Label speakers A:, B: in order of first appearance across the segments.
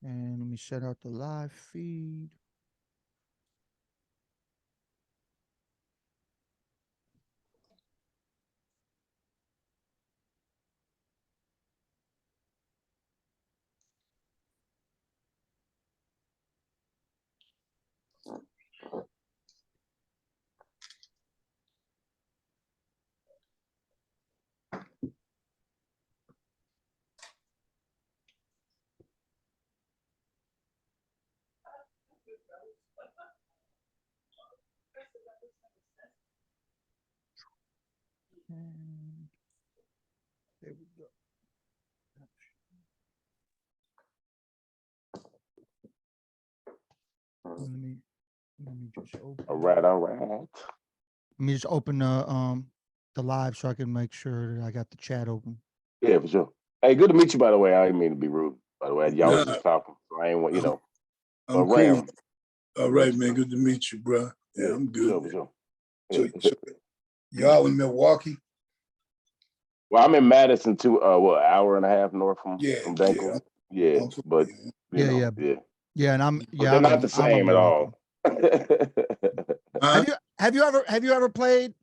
A: And let me set out the live feed. And there we go. Let me just open.
B: All right.
A: Let me just open the live so I can make sure that I got the chat open.
B: Yeah, for sure. Hey, good to meet you. By the way, I didn't mean to be rude. By the way, y'all was just talking, so I ain't want
C: I'm cool.
B: Ram.
C: All right, man. Good to meet you, bro. Yeah, I'm good.
B: For sure.
C: So y'all in Milwaukee?
B: Well, I'm in Madison too. An hour and a half north from Duncan.
C: Yeah,
B: but
A: yeah. And
B: they're not the same at all.
A: Have you ever played?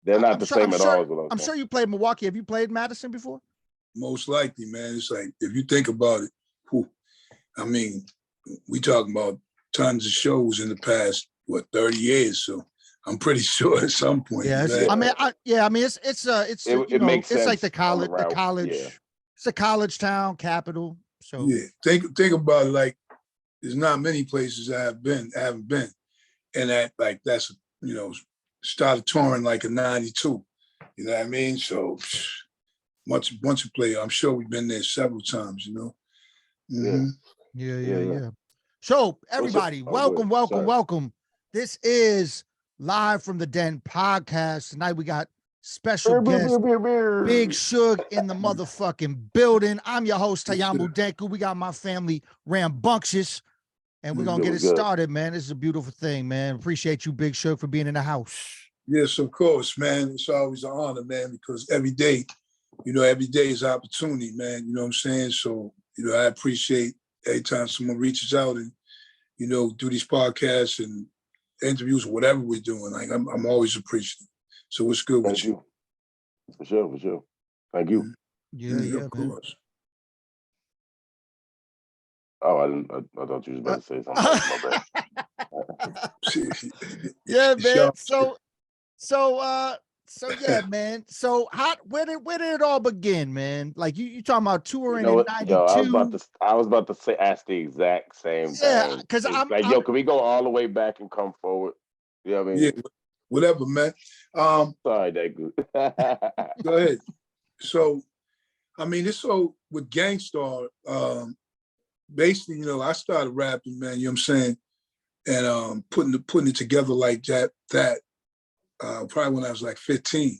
B: They're not the same at all.
A: I'm sure you played Milwaukee. Have you played Madison before?
C: Most likely, man. It's like, if you think about it, I mean, we talking about tons of shows in the past, 30 years. So I'm pretty sure at some point.
A: Yeah, I mean, it's
B: it makes sense.
A: It's like the college.
B: Yeah.
A: It's a college town capital. So
C: yeah, think about it. Like, there's not many places I haven't been, and that's started touring like in '92. You know what I mean? So once a player, I'm sure we've been there several times. Mm-hmm.
A: Yeah. So everybody, welcome. This is Live from the Den podcast. Tonight we got special guest Big Shug in the motherfucking building. I'm your host Tayamu Denku. We got my family rambunctious, and we're gonna get it started, man. This is a beautiful thing, man. Appreciate you, Big Shug, for being in the house.
C: Yes, of course, man. It's always an honor, man, because every day is opportunity, man. You know what I'm saying? So, I appreciate every time someone reaches out and, do these podcasts and interviews or whatever we're doing. Like, I'm always appreciative. So it's good with you.
B: For sure. Thank you.
C: Yeah, of course.
B: Oh, I thought you was about to say something. My
C: bad.
A: Yeah, man. So yeah, man. So where did it all begin, man? Like you talking about touring in '92?
B: I was about to ask the exact same thing.
A: Yeah, because I'm
B: like, can we go all the way back and come forward? You know what I mean?
C: Yeah, whatever, man.
B: Sorry, that good.
C: Go ahead. So, I mean, with GANGSTAR, basically, I started rapping, man. You know what I'm saying, and putting it together like that. Probably when I was like 15,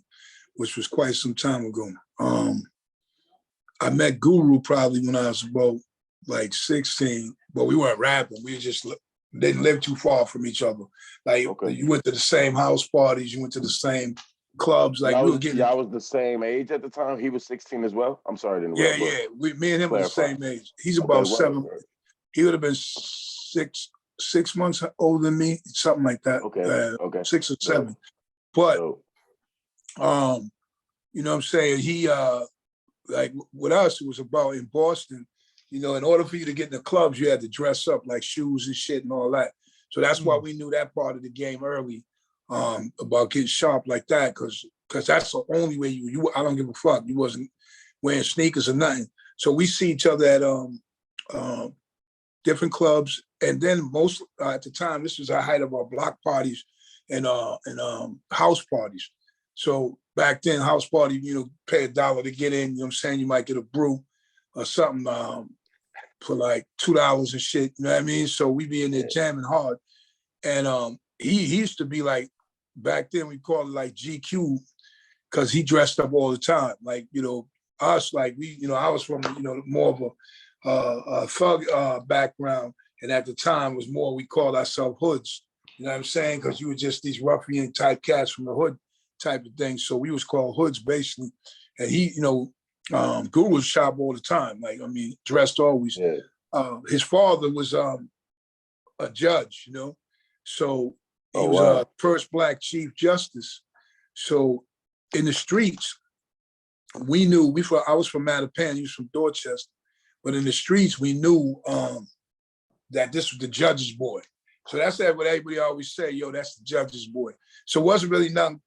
C: which was quite some time ago. I met Guru probably when I was about like 16, but we weren't rapping. We just didn't live too far from each other. Like, you went to the same house parties, you went to the same clubs. Like,
B: I was the same age at the time. He was 16 as well. I'm sorry to interrupt.
C: Yeah. Me and him were the same age. He's about 7. He would have been 6 months older than me, something like that. Okay. 6 or 7. But, you know what I'm saying? He, like with us, it was about in Boston, in order for you to get in the clubs, you had to dress up like shoes and shit and all that. So that's why we knew that part of the game early, about getting sharp like that, because that's the only way I don't give a fuck. You wasn't wearing sneakers or nothing. So we see each other at different clubs. And then most at the time, this was the height of our block parties and house parties. So back then, house party, pay $1 to get in. You know what I'm saying? You might get a brew or something for like $2 and shit. You know what I mean? So we be in there jamming hard. And he used to be like, back then we called it like GQ, because he dressed up all the time. Like, us, like I was from, more of a thug background. And at the time was more, we called ourselves hoods. You know what I'm saying? Because you were just these ruffian type cats from the hood type of thing. So we was called hoods basically. And he, Guru was shop all the time. Like, I mean, dressed always. his father was a judge, you know, so he was a first Black Chief Justice. So in the streets, we knew I was from Mattapan, he was from Dorchester, but in the streets we knew that this was the judge's boy. So that's what everybody always say, yo, that's the judge's boy. So it wasn't really nothing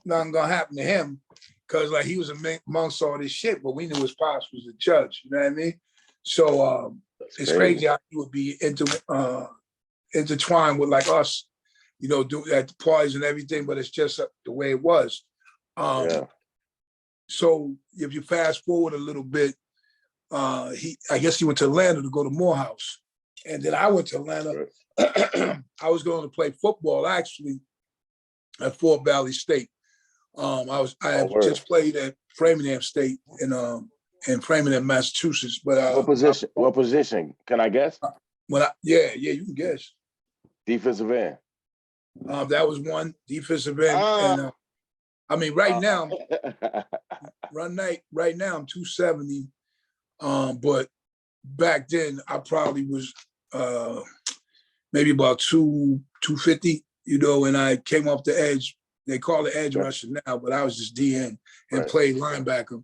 C: gonna happen to him, because like he was amongst all this shit, but we knew his pops was a judge, you know what I mean? So it's crazy how he would be intertwined with like us, you know, do at the parties and everything, but it's just the way it was. So if you fast forward a little bit, I guess he went to Atlanta to go to Morehouse. And then I went to Atlanta. I was going to play football actually at Fort Valley State. I had just played at Framingham State in Framingham, Massachusetts. But
B: what position? Can I guess?
C: Yeah, you can guess.
B: Defensive end.
C: That was one defensive end. And I mean, right now, right now I'm 270. But back then I probably was maybe about 250, you know, and I came off the edge. They call it edge rusher now, but I was just DN and played linebacker.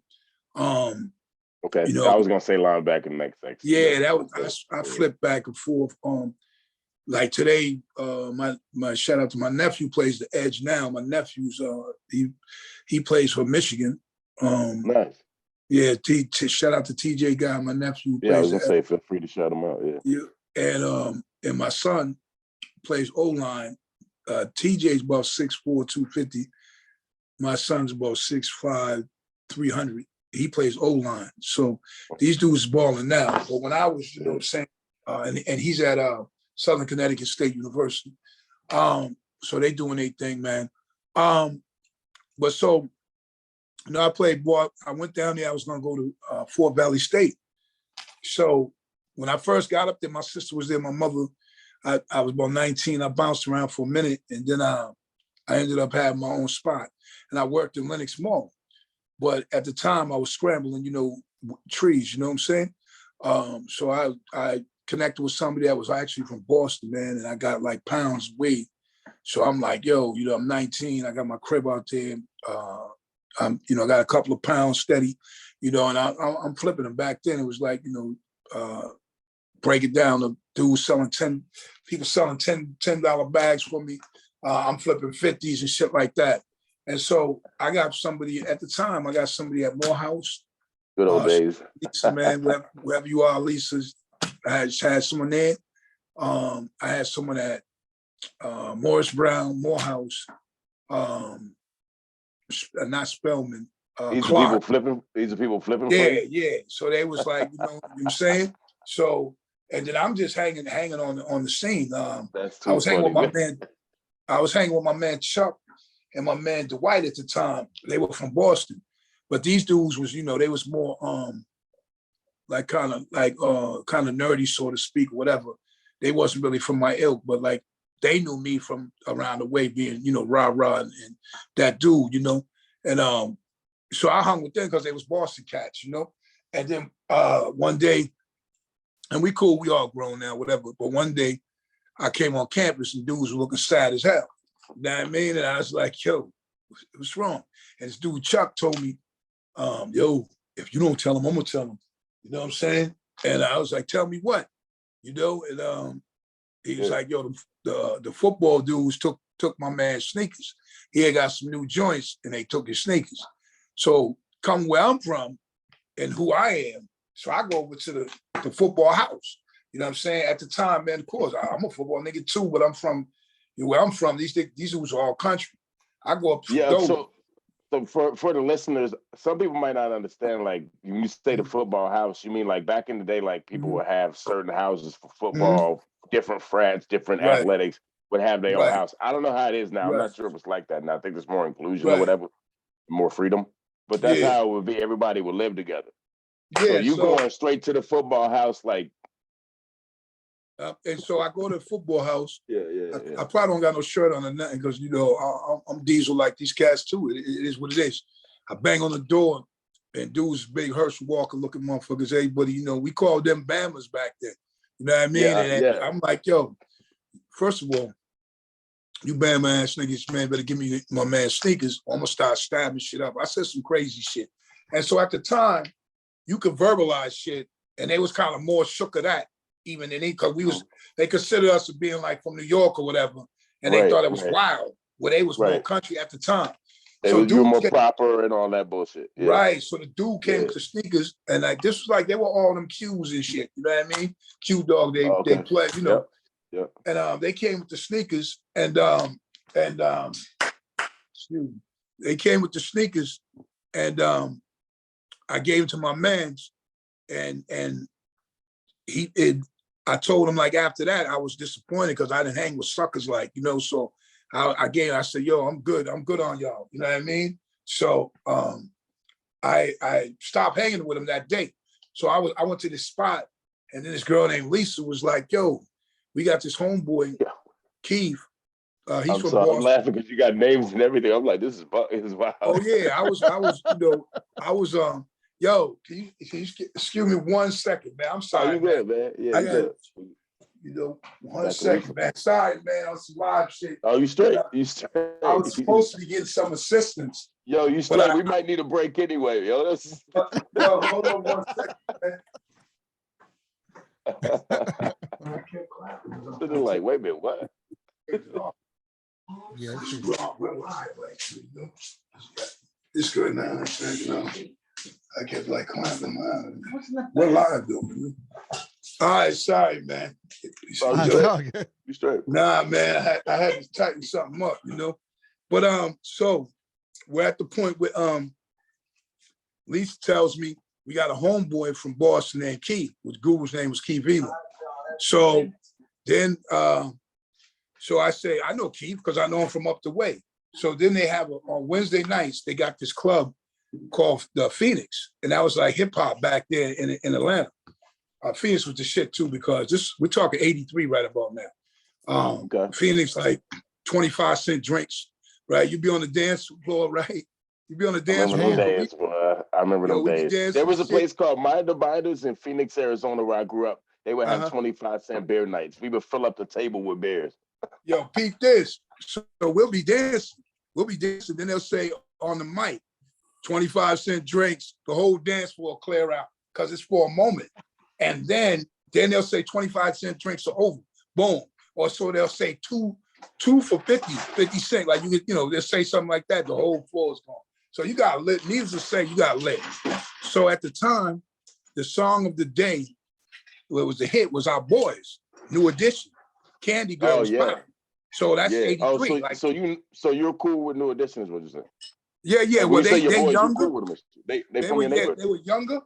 B: Okay,
C: you know,
B: I was gonna say linebacker next section.
C: Yeah, that was I flipped back and forth. Like today, my shout out to my nephew plays the edge now. My nephew's he plays for Michigan.
B: Nice.
C: Yeah, shout out to TJ guy, my nephew.
B: Yeah, I was gonna say feel free to shout him out.
C: Yeah. And my son plays O-line. TJ's about 6'4", 250. My son's about 6'5", 300. He plays O-line. So these dudes balling now. But when I was, you know what I'm saying, and he's at Southern Connecticut State University. So they doing their thing, man. But so, you know, I played ball. I went down there. I was going to go to Fort Valley State. So when I first got up there, my sister was there, my mother. I was about 19. I bounced around for a minute, and then I ended up having my own spot. And I worked in Lenox Mall. But at the time, I was scrambling, you know, trees, you know what I'm saying? So I connected with somebody that was actually from Boston, man, and I got like pounds of weight. So I'm like, yo, you know, I'm 19. I got my crib out there. You know, I got a couple of pounds steady, you know, and I'm flipping them. Back then, it was like, you know, break it down. The dude selling people selling $10 bags for me. I'm flipping 50s and shit like that. And so I got somebody at the time. I got somebody at Morehouse.
B: Good old days.
C: Lisa, man, wherever you are, Lisa's. I had someone there. I had someone at Morris Brown, Morehouse. Not Spellman.
B: These are people flipping. These are people flipping.
C: Yeah. So they was like, you know what I'm saying. So, and then I'm just hanging on the scene. I was hanging with my man. I was hanging with my man Chuck and my man Dwight at the time. They were from Boston, but these dudes was, you know, they was more like kind of nerdy, so to speak, whatever. They wasn't really from my ilk, but like they knew me from around the way, being, you know, rah and that dude, you know. And so I hung with them because they was Boston cats, you know. And then one day, and we cool, we all grown now, whatever. But one day I came on campus and dudes were looking sad as hell. You know what I mean? And I was like, yo, what's wrong? And this dude Chuck told me, yo, if you don't tell him, I'm gonna tell him. You know what I'm saying? And I was like, tell me what? You know, and he was like, yo, the football dudes took my man's sneakers. He had got some new joints and they took his sneakers. So come where I'm from and who I am. So I go over to the football house. You know what I'm saying? At the time, man, of course, I'm a football nigga too, but I'm from, you know, where I'm from, these dudes are all country. I go up to
B: So for the listeners, some people might not understand, like, when you say the football house, you mean like back in the day, like people would have certain houses for football, different frats, different athletics would have their own house. I don't know how it is now. I'm not sure if it's like that now. I think there's more inclusion or whatever, more freedom. But that's how it would be. Everybody would live together. Yeah, so you going straight to the football house, like.
C: And so I go to the football house. I probably don't got no shirt on or nothing because, you know, I'm diesel like these cats too. It is what it is. I bang on the door and dudes, big Herschel Walker looking motherfuckers, everybody, you know, we called them Bammers back then. You know what I mean? And I'm like, yo, first of all, you Bama ass niggas, man, better give me my man sneakers, or I'm gonna start stabbing shit up. I said some crazy shit. And so at the time, you could verbalize shit, and they was kind of more shook of that, even than because they considered us as being like from New York or whatever, and they thought it was wild, where they was more country at the time.
B: So you were more proper and all that bullshit. Yeah.
C: Right. So the dude came with the sneakers, and like this was like they were all them Qs and shit. You know what I mean? Q Dog, they play, you know.
B: Yeah.
C: And they came with the sneakers, and they came with the sneakers, and I gave them to my mans, and I told him, like, after that I was disappointed because I didn't hang with suckers, like, you know. So I said, yo, I'm good on y'all. You know what I mean? So I stopped hanging with him that day. So I went to this spot, and then this girl named Lisa was like, yo, we got this homeboy, Keith. He's from Boston.
B: I'm laughing because you got names and everything. I'm like, this is wild.
C: Oh yeah, I was, you know, yo, can you excuse me 1 second, man? I'm sorry.
B: Oh, you good, man? Yeah,
C: I got, you know, 1 second, man. Sorry, man, on some live shit.
B: Oh, you straight? You straight?
C: I was supposed to be getting some assistance.
B: Yo, you straight? We might need a break anyway, yo.
C: Yo, hold on 1 second, man.
B: They're like, wait a minute, what?
A: Yeah,
C: we're live, like, you know. It's good now. You know, I kept like clapping my. We're live though. Man. All right, sorry, man.
B: You straight?
C: Nah, man, I had to tighten something up, you know. But so we're at the point where Lisa tells me we got a homeboy from Boston named Keith, which Google's name was Keith Vila. So then so I say, I know Keith because I know him from up the way. So then they have on Wednesday nights, they got this club called the Phoenix. And that was like hip hop back there in Atlanta. Phoenix was the shit too, because we're talking 83 right about now. Phoenix, like 25-cent drinks, right? You be on the dance floor, right? You be on the dance floor.
B: I remember them days. There was a place called Mind the Binders in Phoenix, Arizona, where I grew up. They would have 25-cent beer nights. We would fill up the table with beers.
C: Yo, peep this. So we'll be dancing. Then they'll say on the mic, 25-cent drinks, the whole dance floor clear out because it's for a moment. And then they'll say 25-cent drinks are over. Boom. Or so they'll say two for 50 cents. Like you know, they'll say something like that. The whole floor is gone. So you got lit. Needless to say, you got lit. So at the time, the song of the day, it was a hit, was Our Boys, New Edition. Candy Girl was popping. So that's 83.
B: Oh, so you're cool with New Edition, is what you say?
C: Yeah. Well, they younger.
B: Cool with them. They from your neighborhood.
C: They were younger,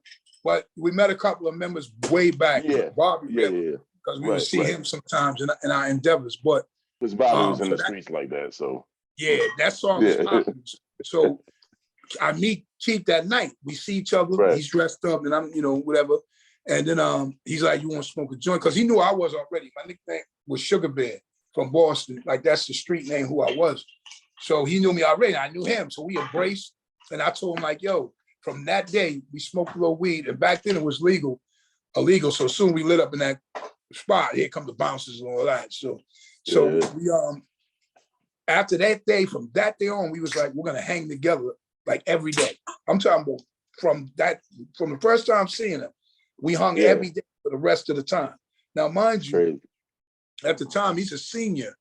C: but we met a couple of members way back.
B: Yeah.
C: Bobby, because we would see him sometimes in our endeavors. But
B: because Bobby was in the streets like that, so
C: yeah, that song was popping. So I meet Keith that night. We see each other. Right. He's dressed up, and I'm, you know, whatever. And then he's like, "You want to smoke a joint?" Because he knew I was already. My nickname was Sugar Bear from Boston. Like that's the street name who I was. So he knew me already. I knew him. So we embraced. And I told him, like, yo, from that day, we smoked a little weed. And back then it was illegal. So soon we lit up in that spot. Here come the bouncers and all that. So we after that day, from that day on, we was like, we're gonna hang together like every day. I'm talking about from the first time seeing him, we hung every day for the rest of the time. Now, mind you, at the time, he's a senior.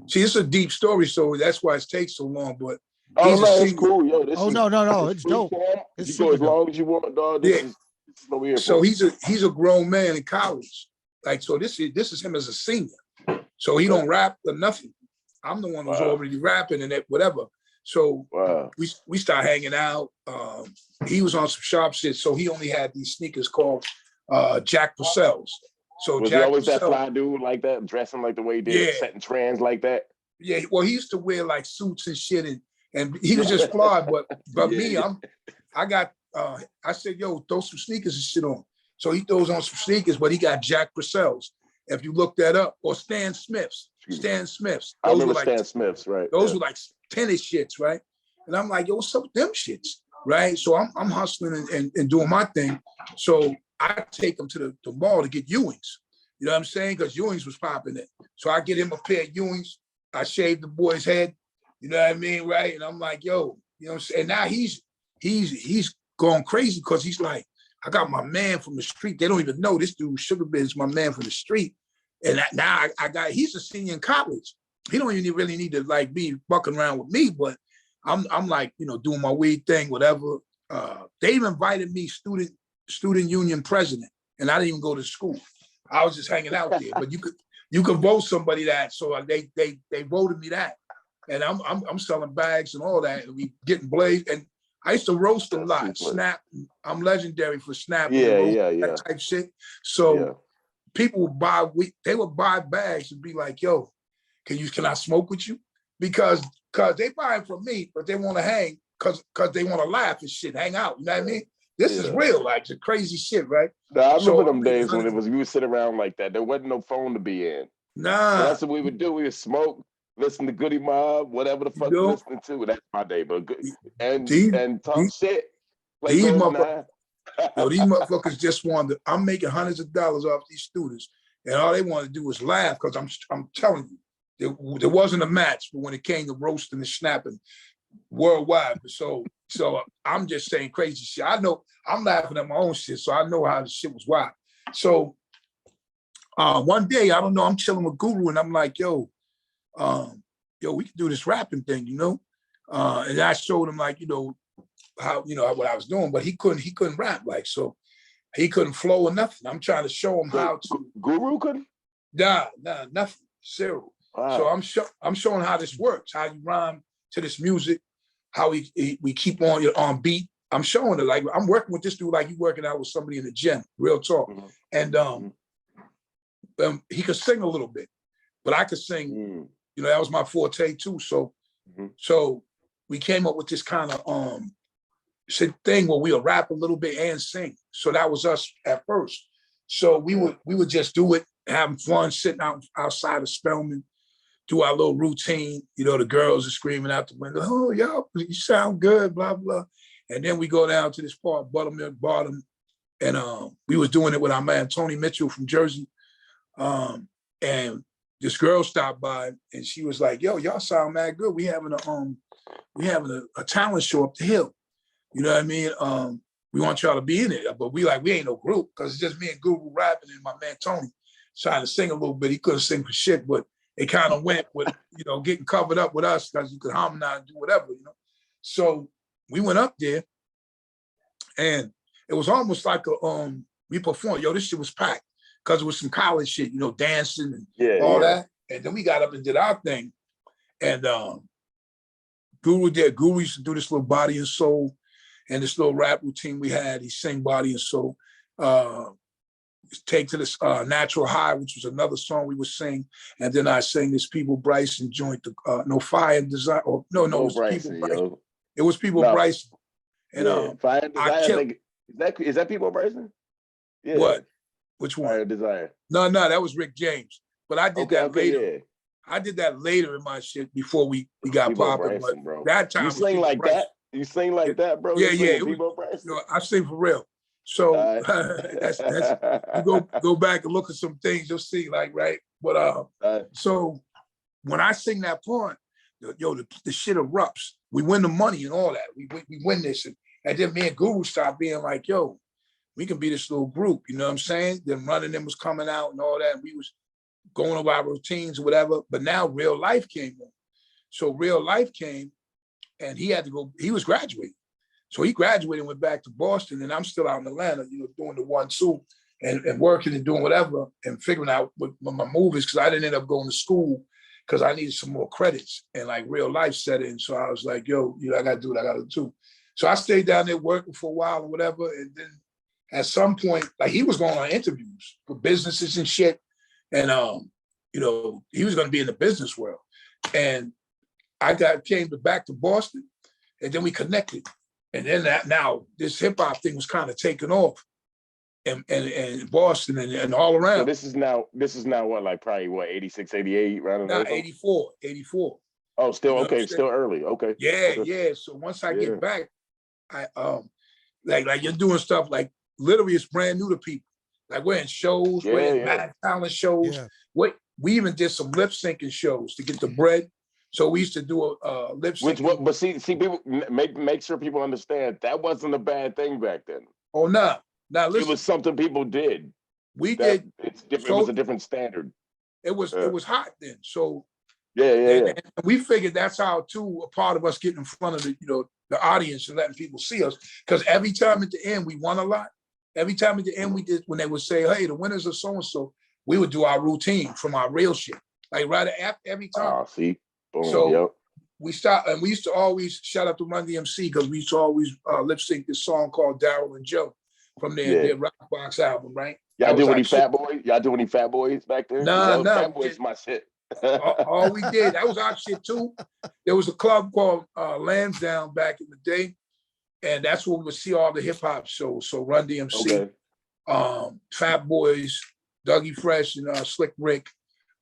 C: See, it's a deep story, so that's why it takes so long. But
B: it's cool, yo.
A: No, it's dope.
B: You go as long as you want, dog. This is what we're here for.
C: So he's a grown man in college. Like, so this is him as a senior. So he don't rap or nothing. I'm the one who's already rapping and whatever. So we start hanging out. He was on some sharp shit, so he only had these sneakers called Jack Purcell's. So
B: was
C: Jack
B: he always
C: Purcell,
B: that fly dude like that, dressing like the way he did, setting trends like that?
C: Yeah, well, he used to wear like suits and shit, and he was just fly. But me, I said, yo, throw some sneakers and shit on. So he throws on some sneakers, but he got Jack Purcell's. If you look that up, or Stan Smith's.
B: I remember Stan Smith's, right?
C: Those were like tennis shits, right? And I'm like, yo, what's up with them shits? right? So I'm hustling and doing my thing. So I take him to the mall to get Ewings. You know what I'm saying? Because Ewings was popping it. So I get him a pair of Ewings. I shave the boy's head. You know what I mean, right? And I'm like, yo, you know what I'm saying? And now he's going crazy because he's like, I got my man from the street. They don't even know this dude Sugar Bear is my man from the street. And now he's a senior in college. He don't even really need to like be bucking around with me, but I'm like, you know, doing my weed thing, whatever. They even invited me student union president, and I didn't even go to school. I was just hanging out there. But you could vote somebody that, so they voted me that, and I'm selling bags and all that, and we getting blazed. And I used to roast a lot. Snap, I'm legendary for snapping. That type shit. So people would buy they would buy bags and be like, yo, can I smoke with you? Because they buy it from me, but they want to hang because they want to laugh and shit, hang out. You know what I mean? This is real, like the crazy shit, right?
B: Nah, I remember them days when we would sit around like that. There wasn't no phone to be in.
C: Nah.
B: So that's what we would do. We would smoke, listen to Goody Mob, whatever the fuck you listening to. That's my day, but good. And talk shit. Like
C: these motherfuckers just wanted I'm making hundreds of dollars off these students, and all they want to do is laugh because I'm telling you, there wasn't a match when it came to roasting and snapping worldwide. So I'm just saying crazy shit. I know I'm laughing at my own shit, so I know how the shit was wild. So one day, I don't know, I'm chilling with Guru and I'm like, yo, we can do this rapping thing, you know? And I showed him like, you know, how, you know, what I was doing, but he couldn't rap, like, so he couldn't flow or nothing. I'm trying to show him how to.
B: Guru couldn't?
C: Nah, nothing, zero. Wow. So I'm showing how this works, how you rhyme to this music, how we keep on beat. I'm showing it, like I'm working with this dude like you working out with somebody in the gym, real talk. Mm-hmm. And he could sing a little bit, but I could sing, you know, that was my forte too. So so we came up with this kind of thing where we would rap a little bit and sing. So that was us at first. So we would just do it, having fun, sitting outside of Spelman, do our little routine. You know, the girls are screaming out the window, oh, y'all, you sound good, blah, blah. And then we go down to this part, Buttermilk Bottom. And we was doing it with our man, Tony Mitchell from Jersey. And this girl stopped by and she was like, yo, y'all sound mad good. We having a talent show up the hill. You know what I mean? We want y'all to be in it. But we ain't no group because it's just me and Guru rapping and my man Tony trying to sing a little bit. He couldn't sing for shit, but it kind of went with, you know, getting covered up with us because you could harmonize and do whatever, you know. So we went up there and it was almost like we performed. Yo, this shit was packed because it was some college shit, you know, dancing and all that. And then we got up and did our thing. And Guru used to do this little Body and Soul and this little rap routine we had. He sang Body and Soul. Take to this Natural High, which was another song we would sing. And then I sang this People Bryson joint, Fire and Desire. Or no, it was Bryson, People Bryson. It was People Bryson. And
B: Fire and Desire. Is that People Bryson? Yeah.
C: What? Which one?
B: Fire and Desire.
C: No, that was Rick James. But I did that later. Yeah. I did that later in my shit before we got popping. But that time
B: you sing like Bryson. That? You sing like that, bro?
C: Yeah. I sing for real. So that's you go back and look at some things, you'll see, like, right. But so when I sing that part, the shit erupts. We win the money and all that. We win this, and then me and Guru start being like, yo, we can be this little group. You know what I'm saying? Then Running Them was coming out and all that. And we was going over our routines or whatever. But now Real Life came on. So Real Life came, and he had to go. He was graduating. So he graduated and went back to Boston, and I'm still out in Atlanta, you know, doing the 1-2 and working and doing whatever and figuring out what my movies, because I didn't end up going to school because I needed some more credits, and like Real Life set in. So I was like, yo, you know, I got to do what I got to do. So I stayed down there working for a while or whatever. And then at some point, like, he was going on interviews for businesses and shit. And, you know, he was going to be in the business world. And I came back to Boston, and then we connected. And then now this hip hop thing was kind of taking off, and Boston and all around.
B: So this is now what, like probably what, 86, 88, right?
C: Now 84.
B: Oh, still, you know, okay, still early. Okay.
C: Yeah. So once I get back, like you're doing stuff like literally it's brand new to people. Like we're in shows, we're in mad talent shows. We even did some lip syncing shows to get the bread. So we used to do a lip sync.
B: But see, people make sure people understand that wasn't a bad thing back then.
C: Oh no, now listen,
B: it was something people did.
C: Did.
B: It's different. So, it was a different standard.
C: It was hot then. So
B: and
C: we figured that's how too a part of us getting in front of the audience and letting people see us. Because every time at the end we won a lot. Every time at the end we did, when they would say, "Hey, the winners are so and so," we would do our routine from our real shit. Like right after every time.
B: Oh, see. Boom,
C: so we start, and we used to always shout out to Run DMC because we used to always lip sync this song called Daryl and Joe from their Rock Box album, right?
B: Y'all do any Fat Boys? Y'all do any Fat Boys back then?
C: No.
B: Fat Boys my shit.
C: all we did, that was our shit too. There was a club called Lansdowne back in the day, and that's where we would see all the hip hop shows. So Run DMC, Fat Boys, Dougie Fresh, and Slick Rick.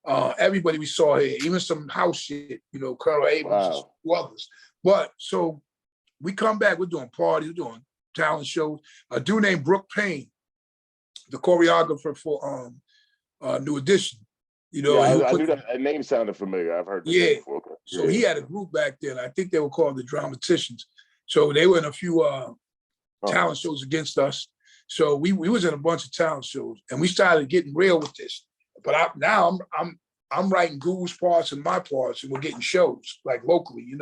C: Everybody we saw here, even some house shit, Colonel Abrams, others. But so we come back, we're doing parties, we're doing talent shows. A dude named Brooke Payne, the choreographer for New Edition.
B: I knew that name sounded familiar. I've heard this before. Okay.
C: So he had a group back then. I think they were called the Dramaticians. So they were in a few talent shows against us. So we was in a bunch of talent shows, and we started getting real with this. But now I'm writing Guru's parts and my parts, and we're getting shows like locally.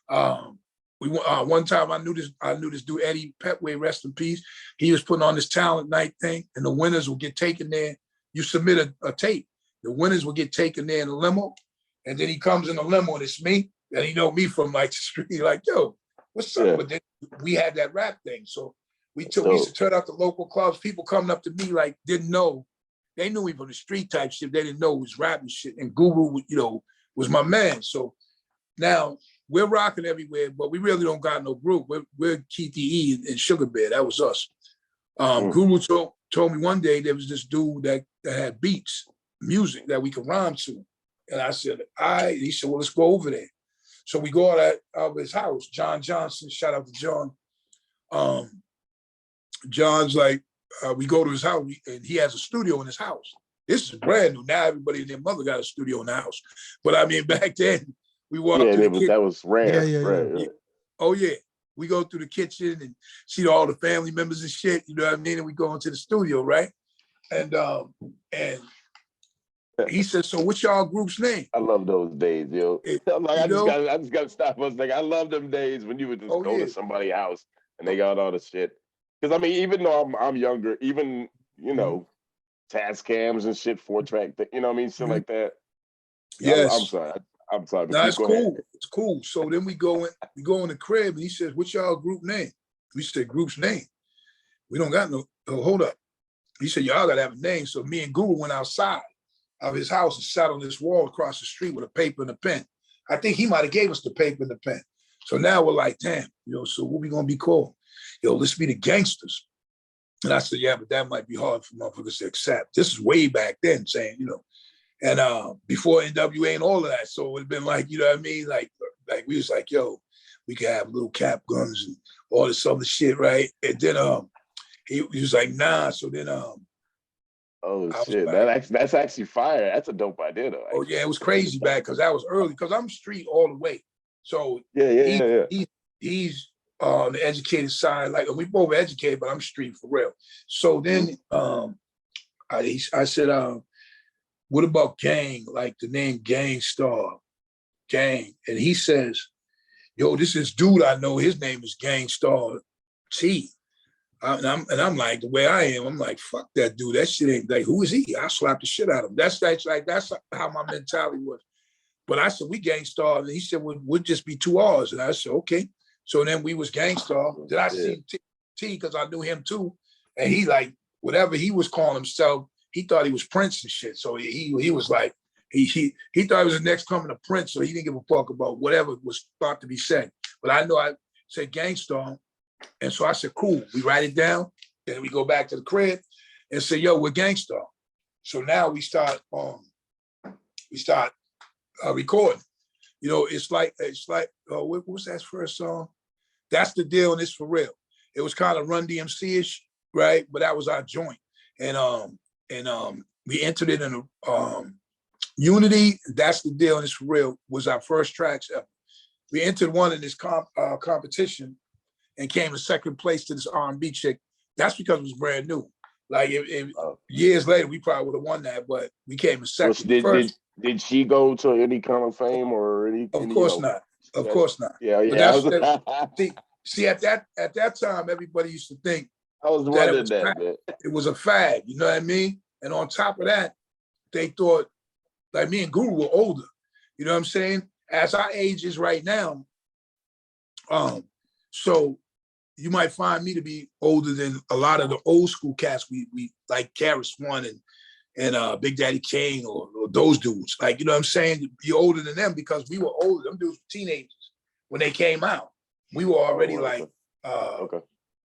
C: One time I knew this dude Eddie Petway, rest in peace. He was putting on this talent night thing, and the winners will get taken there. You submit a tape. The winners will get taken there in a limo, and then he comes in a limo, and it's me, and he know me from like the street, like, yo, what's up? But then we had that rap thing, so we used to turn out the local clubs. People coming up to me like didn't know, they knew me from the street type shit. They didn't know it was rapping shit, and Guru, was my man. So now we're rocking everywhere, but we really don't got no group. We're Keith E and Sugar Bear. That was us. Guru told me one day there was this dude that had beats, music that we could rhyme to. And I said, he said, well, let's go over there. So we go out of his house, John Johnson, shout out to John. John's like, we go to his house, and he has a studio in his house. This is brand new. Now everybody and their mother got a studio in the house. But I mean, back then, we walked to the kitchen.
B: That was rare.
C: Yeah. Oh, yeah. We go through the kitchen and see all the family members and shit, you know what I mean? And we go into the studio, right? And he said, so what's y'all group's name?
B: I love those days, yo. I just got to stop. I was like, I love them days when you would just go to somebody's house and they got all the shit. Because I mean, even though I'm younger, even, Tascams and shit, 4-track, you know what I mean? Shit like that.
C: Yes.
B: I'm sorry.
C: No, it's cool. It's cool. So then we go in the crib, and he says, what's y'all group name? We said, group's name. We don't got no, hold up. He said, y'all got to have a name. So me and Guru went outside of his house and sat on this wall across the street with a paper and a pen. I think he might have gave us the paper and the pen. So now we're like, damn, so what we going to be called? Let's be the Gangsters. And I said, yeah, but that might be hard for motherfuckers to accept. This is way back then saying, and before NWA and all of that. So it would have been like, you know what I mean? Like we was like, yo, we could have little cap guns and all this other shit, right? And then he was like, nah. So then
B: oh shit, like, that's actually fire. That's a dope idea though.
C: Oh yeah, it was crazy back because that was early. Because I'm street all the way. So he's on the educated side. Like we both educated, but I'm street for real. So then I said, what about gang? Like the name GANGSTAR, gang. And he says, yo, this is dude I know. His name is GANGSTAR T. And I'm like, the way I am, I'm like, fuck that dude. That shit ain't like, who is he? I slap the shit out of him. That's how my mentality was. But I said, we GANGSTAR. And he said, we'll just be 2 R's. And I said, okay. So then we was GANGSTAR. Then I see T because I knew him too. And he like, whatever he was calling himself, he thought he was Prince and shit. So he was like, he thought he was the next coming of Prince. So he didn't give a fuck about whatever was thought to be said. But I know I said GANGSTAR. And so I said, cool, we write it down. Then we go back to the crib and say, yo, we're GANGSTAR. So now we start recording. It's like what was that first song? That's the deal, and it's for real. It was kind of Run DMC-ish, right? But that was our joint. And we entered it in Unity. That's the deal, and it's for real. Was our first tracks ever. We entered one in this competition and came in second place to this R&B chick. That's because it was brand new. Like years later, we probably would have won that, but we came in second.
B: Did she go to any kind of fame or any?
C: Of course not. Of course not.
B: Yeah.
C: See, at that time, everybody used to think
B: I was wondering that.
C: It was a fad, you know what I mean? And on top of that, they thought, like me and Guru were older. You know what I'm saying? As our age is right now, so you might find me to be older than a lot of the old school cats we like Karis One and Big Daddy Kane or those dudes. Like, you know what I'm saying? You're older than them because we were older. Them dudes were teenagers when they came out. We were already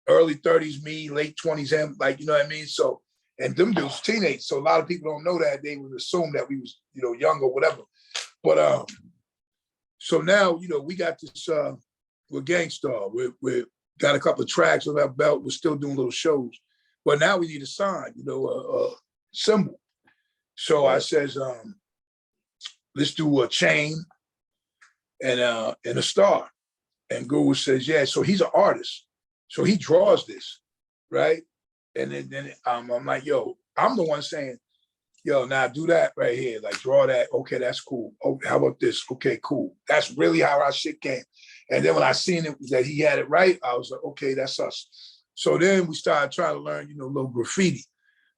C: early 30s, me, late 20s, him, like, you know what I mean? So, and them dudes teenagers. So a lot of people don't know that. They would assume that we was, young or whatever. But so now, we got this, we're GANGSTAR. We got a couple of tracks on our belt. We're still doing little shows. But now we need a sign, a symbol. So I says, let's do a chain and a star. And Guru says, yeah. So he's an artist. So he draws this, right? And then I'm like, yo, I'm the one saying, yo, now do that right here. Like, draw that. Okay, that's cool. Oh, how about this? Okay, cool. That's really how our shit came. And then when I seen it, that he had it right, I was like, okay, that's us. So then we started trying to learn, little graffiti.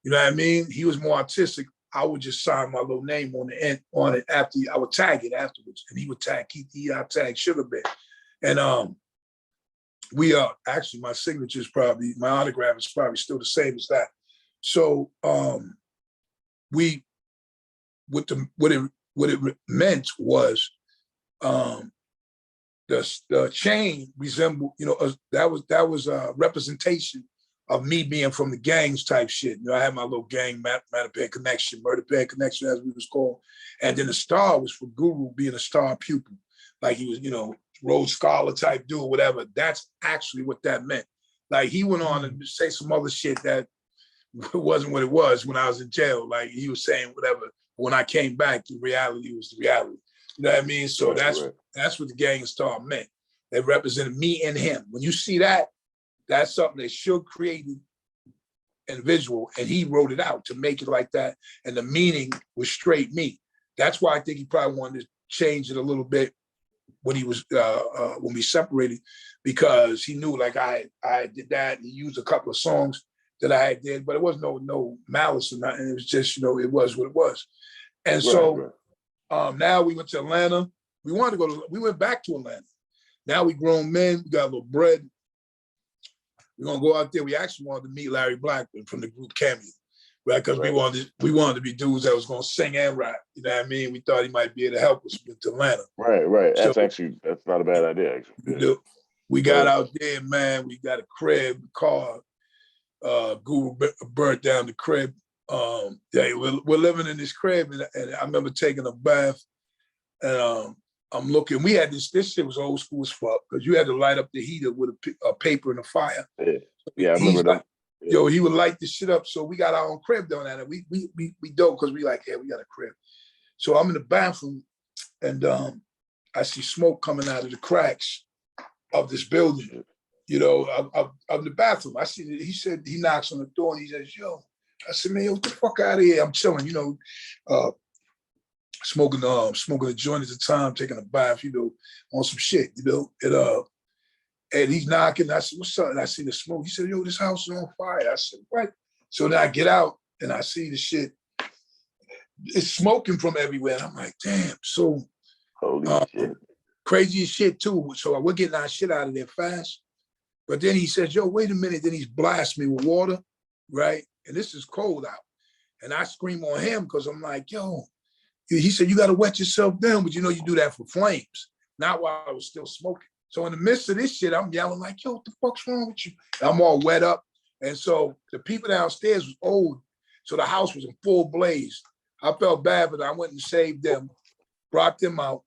C: You know what I mean? He was more artistic. I would just sign my little name on the end on it after I would tag it afterwards, and he would tag Keith E. I tag Sugar Bear, and we are actually my signature is probably my autograph is probably still the same as that. So we what it meant was the chain resembled that was a representation of me being from the gangs type shit. I had my little gang, Matter Pen Connection, Murder Pen Connection, as we was called. And then the star was for Guru being a star pupil. Like he was, Rhodes Scholar type dude, whatever. That's actually what that meant. Like he went on to say some other shit that wasn't what it was when I was in jail. Like he was saying whatever. When I came back, the reality was the reality. You know what I mean? So that's what the GANGSTAR meant. It represented me and him. When you see that, that's something that Suge created and visual, and he wrote it out to make it like that. And the meaning was straight me. That's why I think he probably wanted to change it a little bit when he was when we separated, because he knew like I did that. He used a couple of songs that I did, but it was no malice or nothing. It was just it was what it was. And now we went to Atlanta. We went back to Atlanta. Now we grown men. We got a little bread. We're gonna go out there. We actually wanted to meet Larry Blackman from the group Cameo, right? Because we wanted to be dudes that was gonna sing and rap. You know what I mean? We thought he might be able to help us with Atlanta.
B: Right. That's not a bad idea. Actually,
C: we got out there, man. We got a crib, car. Guru burnt down the crib. We're living in this crib, and I remember taking a bath, and I'm looking. We had this shit was old school as fuck because you had to light up the heater with a paper and a fire.
B: Yeah, I remember that.
C: Yo, he would light this shit up. So we got our own crib down there. We dope because we like, yeah, we got a crib. So I'm in the bathroom, and I see smoke coming out of the cracks of this building. Of the bathroom. I see. He said he knocks on the door and he says, "Yo." I said, "Man, what the fuck out of here? I'm chilling." Smoking a joint at the time, taking a bath, on some shit, and he's knocking. I said, "What's up?" And I see the smoke. He said, "Yo, this house is on fire." I said, "What?" So then I get out and I see the shit. It's smoking from everywhere. And I'm like, damn. So
B: holy shit.
C: Crazy as shit too. So we're getting our shit out of there fast. But then he says, "Yo, wait a minute." Then he's blasting me with water, right? And this is cold out. And I scream on him because I'm like, yo, he said, "You got to wet yourself down, but you do that for flames, not while I was still smoking." So in the midst of this shit, I'm yelling like, "Yo, what the fuck's wrong with you?" And I'm all wet up. And so the people downstairs was old. So the house was in full blaze. I felt bad, but I went and saved them, brought them out.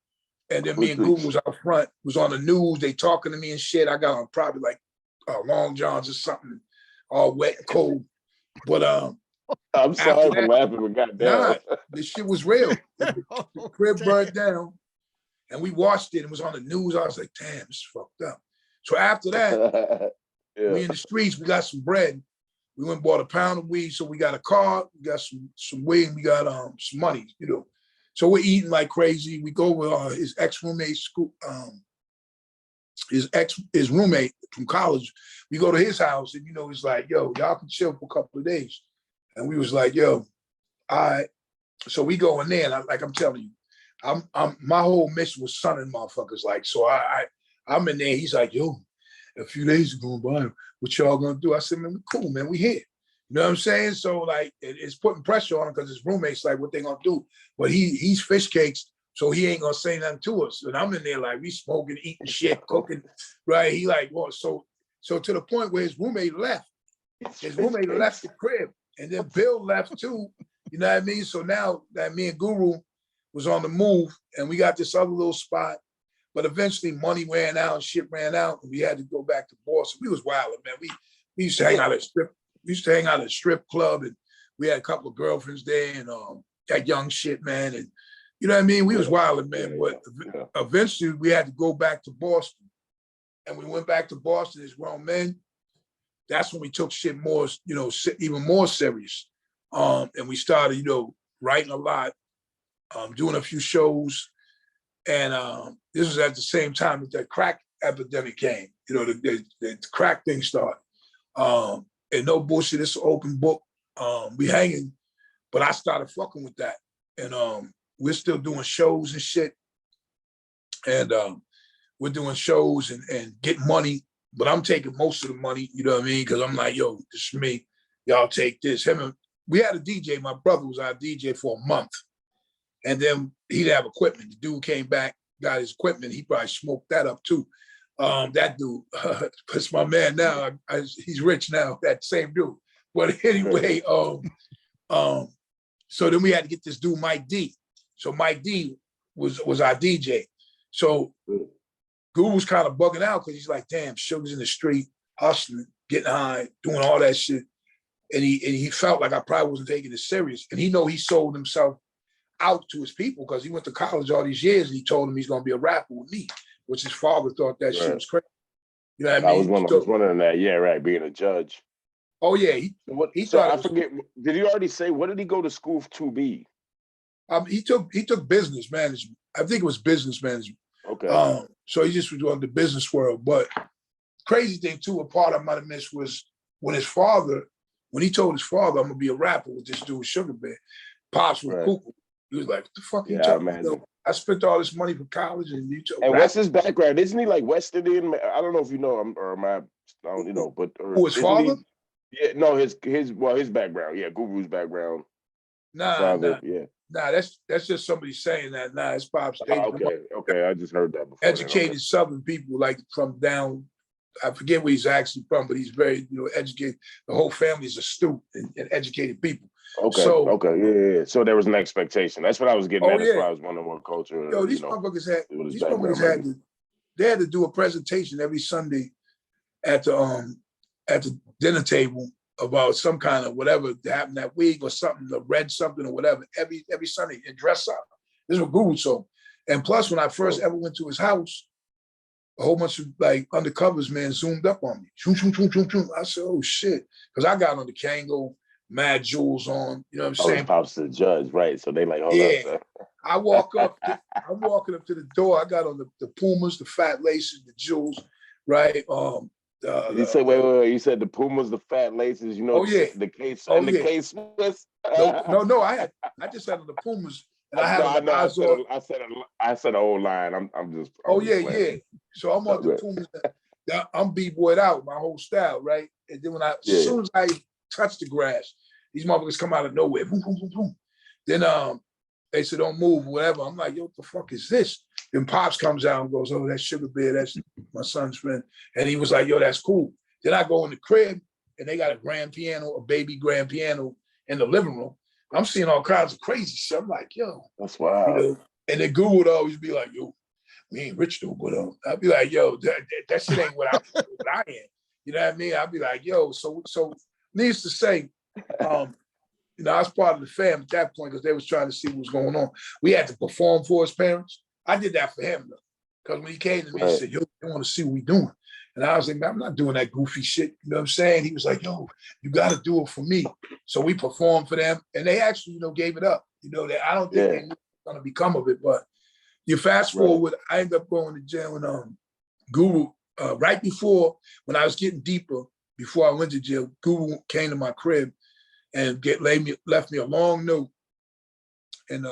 C: And then me and Google was out front, was on the news. They talking to me and shit. I got on probably like long johns or something, all wet and cold. But
B: I'm sorry for laughing, but goddamn.
C: Nah, this shit was real. The crib burned down, and we watched it. It was on the news. I was like, damn, this is fucked up. So after that, we in the streets. We got some bread. We went and bought a pound of weed. So we got a car. We got some weed. And we got some money. You know. So we're eating like crazy. We go with his ex-roommate school. His roommate from college. We go to his house, and you know, he's like, yo, y'all can chill for a couple of days. And we was like, yo, all right. So we go in there, and like I'm telling you, my whole mission was sunning motherfuckers. Like, so I'm in there. He's like, yo, a few days ago, by what y'all gonna do? I said, man, we cool, man. We here. You know what I'm saying? So like, it's putting pressure on him because his roommates like, what they gonna do? But he's fish cakes, so he ain't gonna say nothing to us. And I'm in there like, we smoking, eating shit, cooking, right? He like, well, so to the point where his roommate left. His roommate left the crib. And then Bill left too, you know what I mean? So now that me and Guru was on the move and we got this other little spot, but eventually money ran out and shit ran out and we had to go back to Boston. We was wild, man. We used to hang out at a strip club and we had a couple of girlfriends there and that young shit, man. And you know what I mean? We was wild, man. But eventually we had to go back to Boston. And we went back to Boston as grown men. That's when we took shit more, you know, even more serious. And we started, you know, writing a lot, doing a few shows. And this was at the same time that the crack epidemic came, you know, the crack thing started. And no bullshit, it's an open book. We hanging, but I started fucking with that. And we're still doing shows and shit. And we're doing shows and getting money. But I'm taking most of the money, you know what I mean? Because I'm like, yo, this is me. Y'all take this. We had a DJ. My brother was our DJ for a month. And then he'd have equipment. The dude came back, got his equipment. He probably smoked that up too. That dude, it's my man now. He's rich now, that same dude. But anyway, so then we had to get this dude, Mike D. So Mike D was our DJ. So Guru was kind of bugging out because he's like, damn, Sugar's in the street, hustling, getting high, doing all that shit. And he felt like I probably wasn't taking it serious. And he sold himself out to his people because he went to college all these years and he told him he's going to be a rapper with me, which his father thought that shit was crazy. You know what I mean?
B: I was wondering that. Yeah, right, being a judge.
C: Oh, yeah. He thought
B: I forget, did he already say, what did he go to school to be?
C: He took business management. I think it was business management.
B: Okay.
C: So he just was doing the business world. But crazy thing too, a part I might have missed was when he told his father, I'm gonna be a rapper with this dude Sugar Bear, Pops was cuckoo. He was like, what the fuck are you talking about? I spent all this money for college and you told
B: what's his background? Isn't he like West Indian? I don't know if you know him or I don't, you know, but
C: who his father?
B: Yeah, no, his background. Yeah, Guru's background.
C: Nah, that's just somebody saying that. Nah, it's Pops.
B: Okay, I just heard that before.
C: Educated Southern people, like from down, I forget where he's actually from, but he's very, you know, educated. The whole family is astute and educated people.
B: Okay, yeah. So there was an expectation. That's what I was getting at. That's why I was wondering what culture.
C: Yo, these motherfuckers had to do a presentation every Sunday at the dinner table about some kind of whatever happened that week or something, or read something or whatever, every Sunday and dress up. This is what Guru told. And plus, when I first ever went to his house, a whole bunch of like undercovers, man, zoomed up on me. I said, oh shit. Because I got on the Kango, Mad Jewels on, you know what I'm saying?
B: Pops the judge, right? So they like, hold up.
C: I'm walking up to the door. I got on the Pumas, the fat laces, the jewels, right?
B: You said, wait. You said the Pumas, the fat laces, you know, the case and the case Swiss.
C: No, I just had on the Pumas and I had on the Azor.
B: I said a whole line. I'm just
C: yeah. So I'm on the Pumas. I'm b-boyed out, my whole style, right? And then as soon as I touch the grass, these motherfuckers come out of nowhere. Boom, boom, boom, boom. Then they said, don't move, whatever. I'm like, yo, what the fuck is this? Then Pops comes out and goes, oh, that's Sugar Bear. That's my son's friend. And he was like, yo, that's cool. Then I go in the crib and they got a grand piano, a baby grand piano in the living room. I'm seeing all kinds of crazy shit. I'm like, yo.
B: That's wild.
C: You know? And then Guru would always be like, yo, we ain't rich though, but I'd be like, yo, that shit ain't what I am. You know what I mean? I'd be like, yo, so needless to say, you know, I was part of the fam at that point because they was trying to see what was going on. We had to perform for his parents. I did that for him though. Because when he came to me and said, yo, I want to see what we doing. And I was like, man, I'm not doing that goofy shit. You know what I'm saying? He was like, yo, you got to do it for me. So we performed for them. And they actually, you know, gave it up. You know, I don't think they knew what was going to become of it. But you fast forward, I ended up going to jail and Guru, right before, when I was getting deeper, before I went to jail, Guru came to my crib and left me a long note in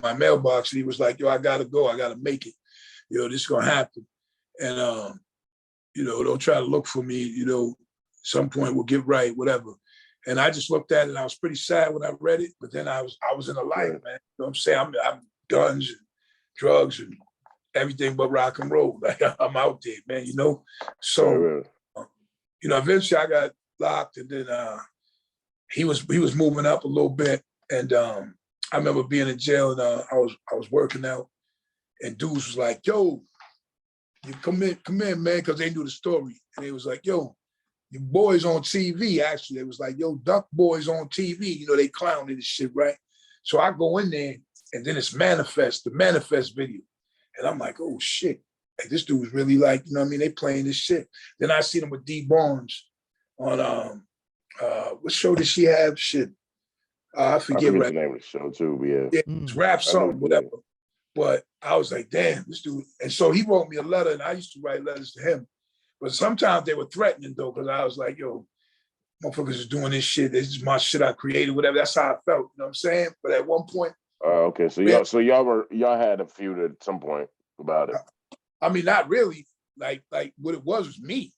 C: my mailbox. And he was like, yo, I got to go. I got to make it. You know, this is going to happen. And, you know, don't try to look for me, you know, some point we'll get right, whatever. And I just looked at it and I was pretty sad when I read it, but then I was in a life, man. You know what I'm saying? I'm guns and drugs and everything but rock and roll. Like I'm out there, man, you know? So, you know, eventually I got locked and then he was moving up a little bit. And I remember being in jail and I was working out and dudes was like, yo, you come in, man, because they knew the story. And they was like, yo, your boys on TV, actually. They was like, yo, Duck Boys on TV. You know, they clowning this shit, right? So I go in there and then it's the Manifest video. And I'm like, oh shit. Like this dude was really like, you know what I mean? They playing this shit. Then I see them with D Barnes on what show did she have? Shit. I forget
B: the name of the show too, yeah.
C: It's rap something, whatever. But I was like, damn, this dude. And so he wrote me a letter and I used to write letters to him. But sometimes they were threatening though, because I was like, yo, motherfuckers is doing this shit. This is my shit I created, whatever. That's how I felt, you know what I'm saying? But at one point.
B: Okay, so y'all had a feud at some point about it.
C: I mean, not really. Like what it was me.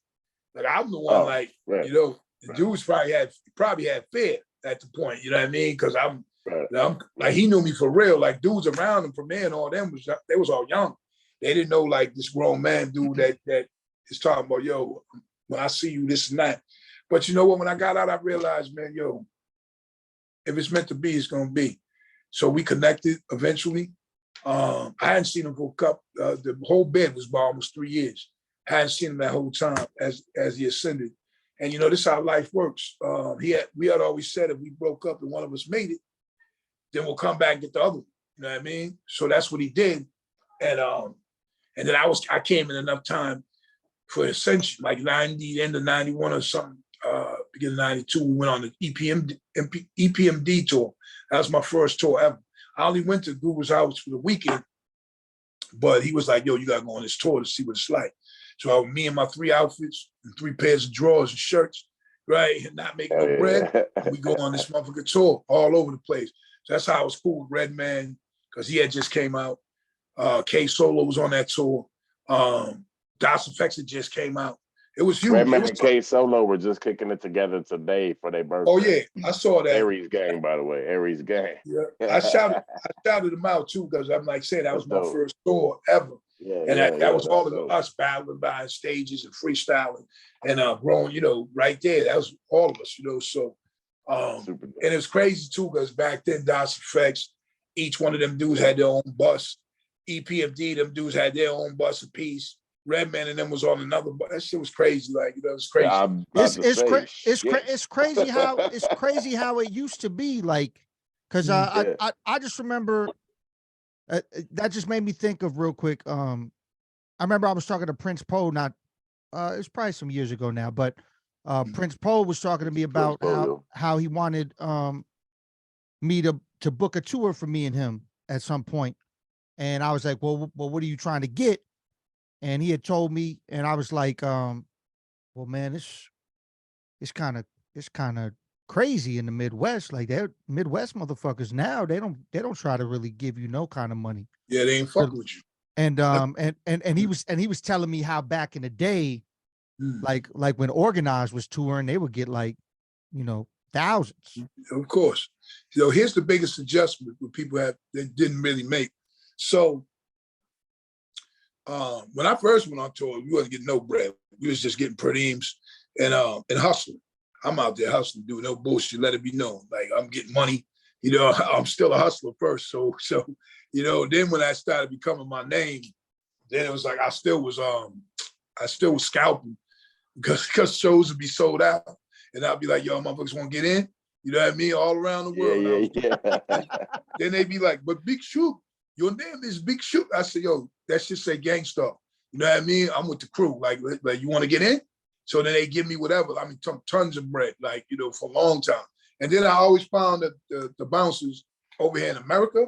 C: Like I'm the one, you know, the dudes probably had fear at the point, you know what I mean? Because I'm like, he knew me for real. Like dudes around him from there and all them they was all young. They didn't know like this grown man dude that is talking about, yo, when I see you, this and that. But you know what? When I got out, I realized, man, yo, if it's meant to be, it's gonna be. So we connected eventually. I hadn't seen him for the whole bid was about almost 3 years. I hadn't seen him that whole time as he ascended. And you know, this is how life works. We had always said if we broke up and one of us made it, then we'll come back and get the other one. You know what I mean? So that's what he did. And then I came in enough time for Ascension, like 90, end of 91 or something, beginning of 92, we went on the EPMD tour. That was my first tour ever. I only went to Guru's house for the weekend, but he was like, yo, you gotta go on this tour to see what it's like. So me and my 3 outfits and 3 pairs of drawers and shirts, right? And not make no bread. We go on this motherfucker tour all over the place. So that's how I was cool with Redman, because he had just came out. K Solo was on that tour. Das Effects had just came out. It was huge.
B: Redman and K Solo were just kicking it together today for their birthday.
C: Oh yeah, I saw that.
B: Aries gang, by the way. Aries gang.
C: Yeah, I shouted them out too, because I'm like saying that was my first tour ever. Yeah, and that was all of us battling behind stages and freestyling and growing, you know, right there. That was all of us, you know. So and it was crazy too, because back then Das Effects, each one of them dudes had their own bus. EPFD, them dudes had their own bus apiece. Redman and them was on another bus. That shit was crazy. Like, you know, it's crazy.
A: It's crazy how it used to be. Like, because I just remember that just made me think of real quick. I remember I was talking to Prince Poe, it was probably some years ago now, but Prince Poe was talking to me about how he wanted me to book a tour for me and him at some point. And I was like, well, what are you trying to get? And he had told me, and I was like, well, man, it's kind of crazy in the Midwest. Like, they're Midwest motherfuckers now, they don't try to really give you no kind of money.
C: Yeah, they ain't fucking with you.
A: And he was telling me how back in the day, like when Organized was touring, they would get like, you know, thousands.
C: Of course. You know, here's the biggest adjustment what people that didn't really make. So when I first went on tour, we wasn't getting no bread. We was just getting per diems and hustling. I'm out there hustling, doing no bullshit, let it be known. Like, I'm getting money, You know, I'm still a hustler first. So, you know, then when I started becoming my name, then it was like I still was scalping because shows would be sold out. And I'd be like, yo, motherfuckers want to get in? You know what I mean? All around the world.
B: Yeah.
C: Then they'd be like, but Big Shug, your name is Big Shug. I said, yo, that should say GANGSTAR. You know what I mean? I'm with the crew. Like you want to get in? So then they give me whatever. I mean, tons of bread, like, you know, for a long time. And then I always found that the bouncers over here in America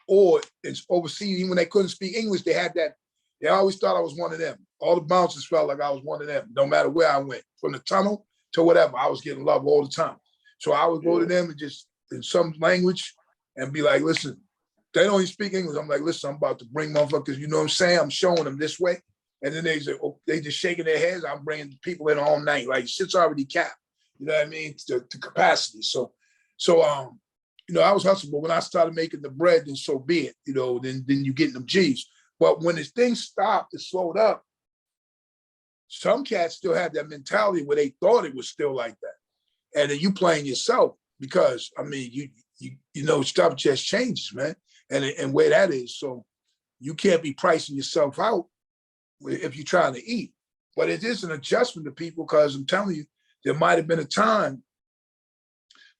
C: or it's overseas, even when they couldn't speak English, they had that. They always thought I was one of them. All the bouncers felt like I was one of them, no matter where I went, from the tunnel to whatever. I was getting love all the time. So I would go to them and just in some language and be like, listen, they don't even speak English. I'm like, listen, I'm about to bring motherfuckers, you know what I'm saying? I'm showing them this way. And then they say, oh, they just shaking their heads. I'm bringing people in all night. Like shit's already capped. You know what I mean? To capacity. So, you know, I was hustling, but when I started making the bread, then so be it. You know, then you get them G's. But when this thing stopped, it slowed up. Some cats still had that mentality where they thought it was still like that. And then you playing yourself because I mean, you know, stuff just changes, man. And where that is, so you can't be pricing yourself out if you're trying to eat. But it is an adjustment to people because I'm telling you, there might have been a time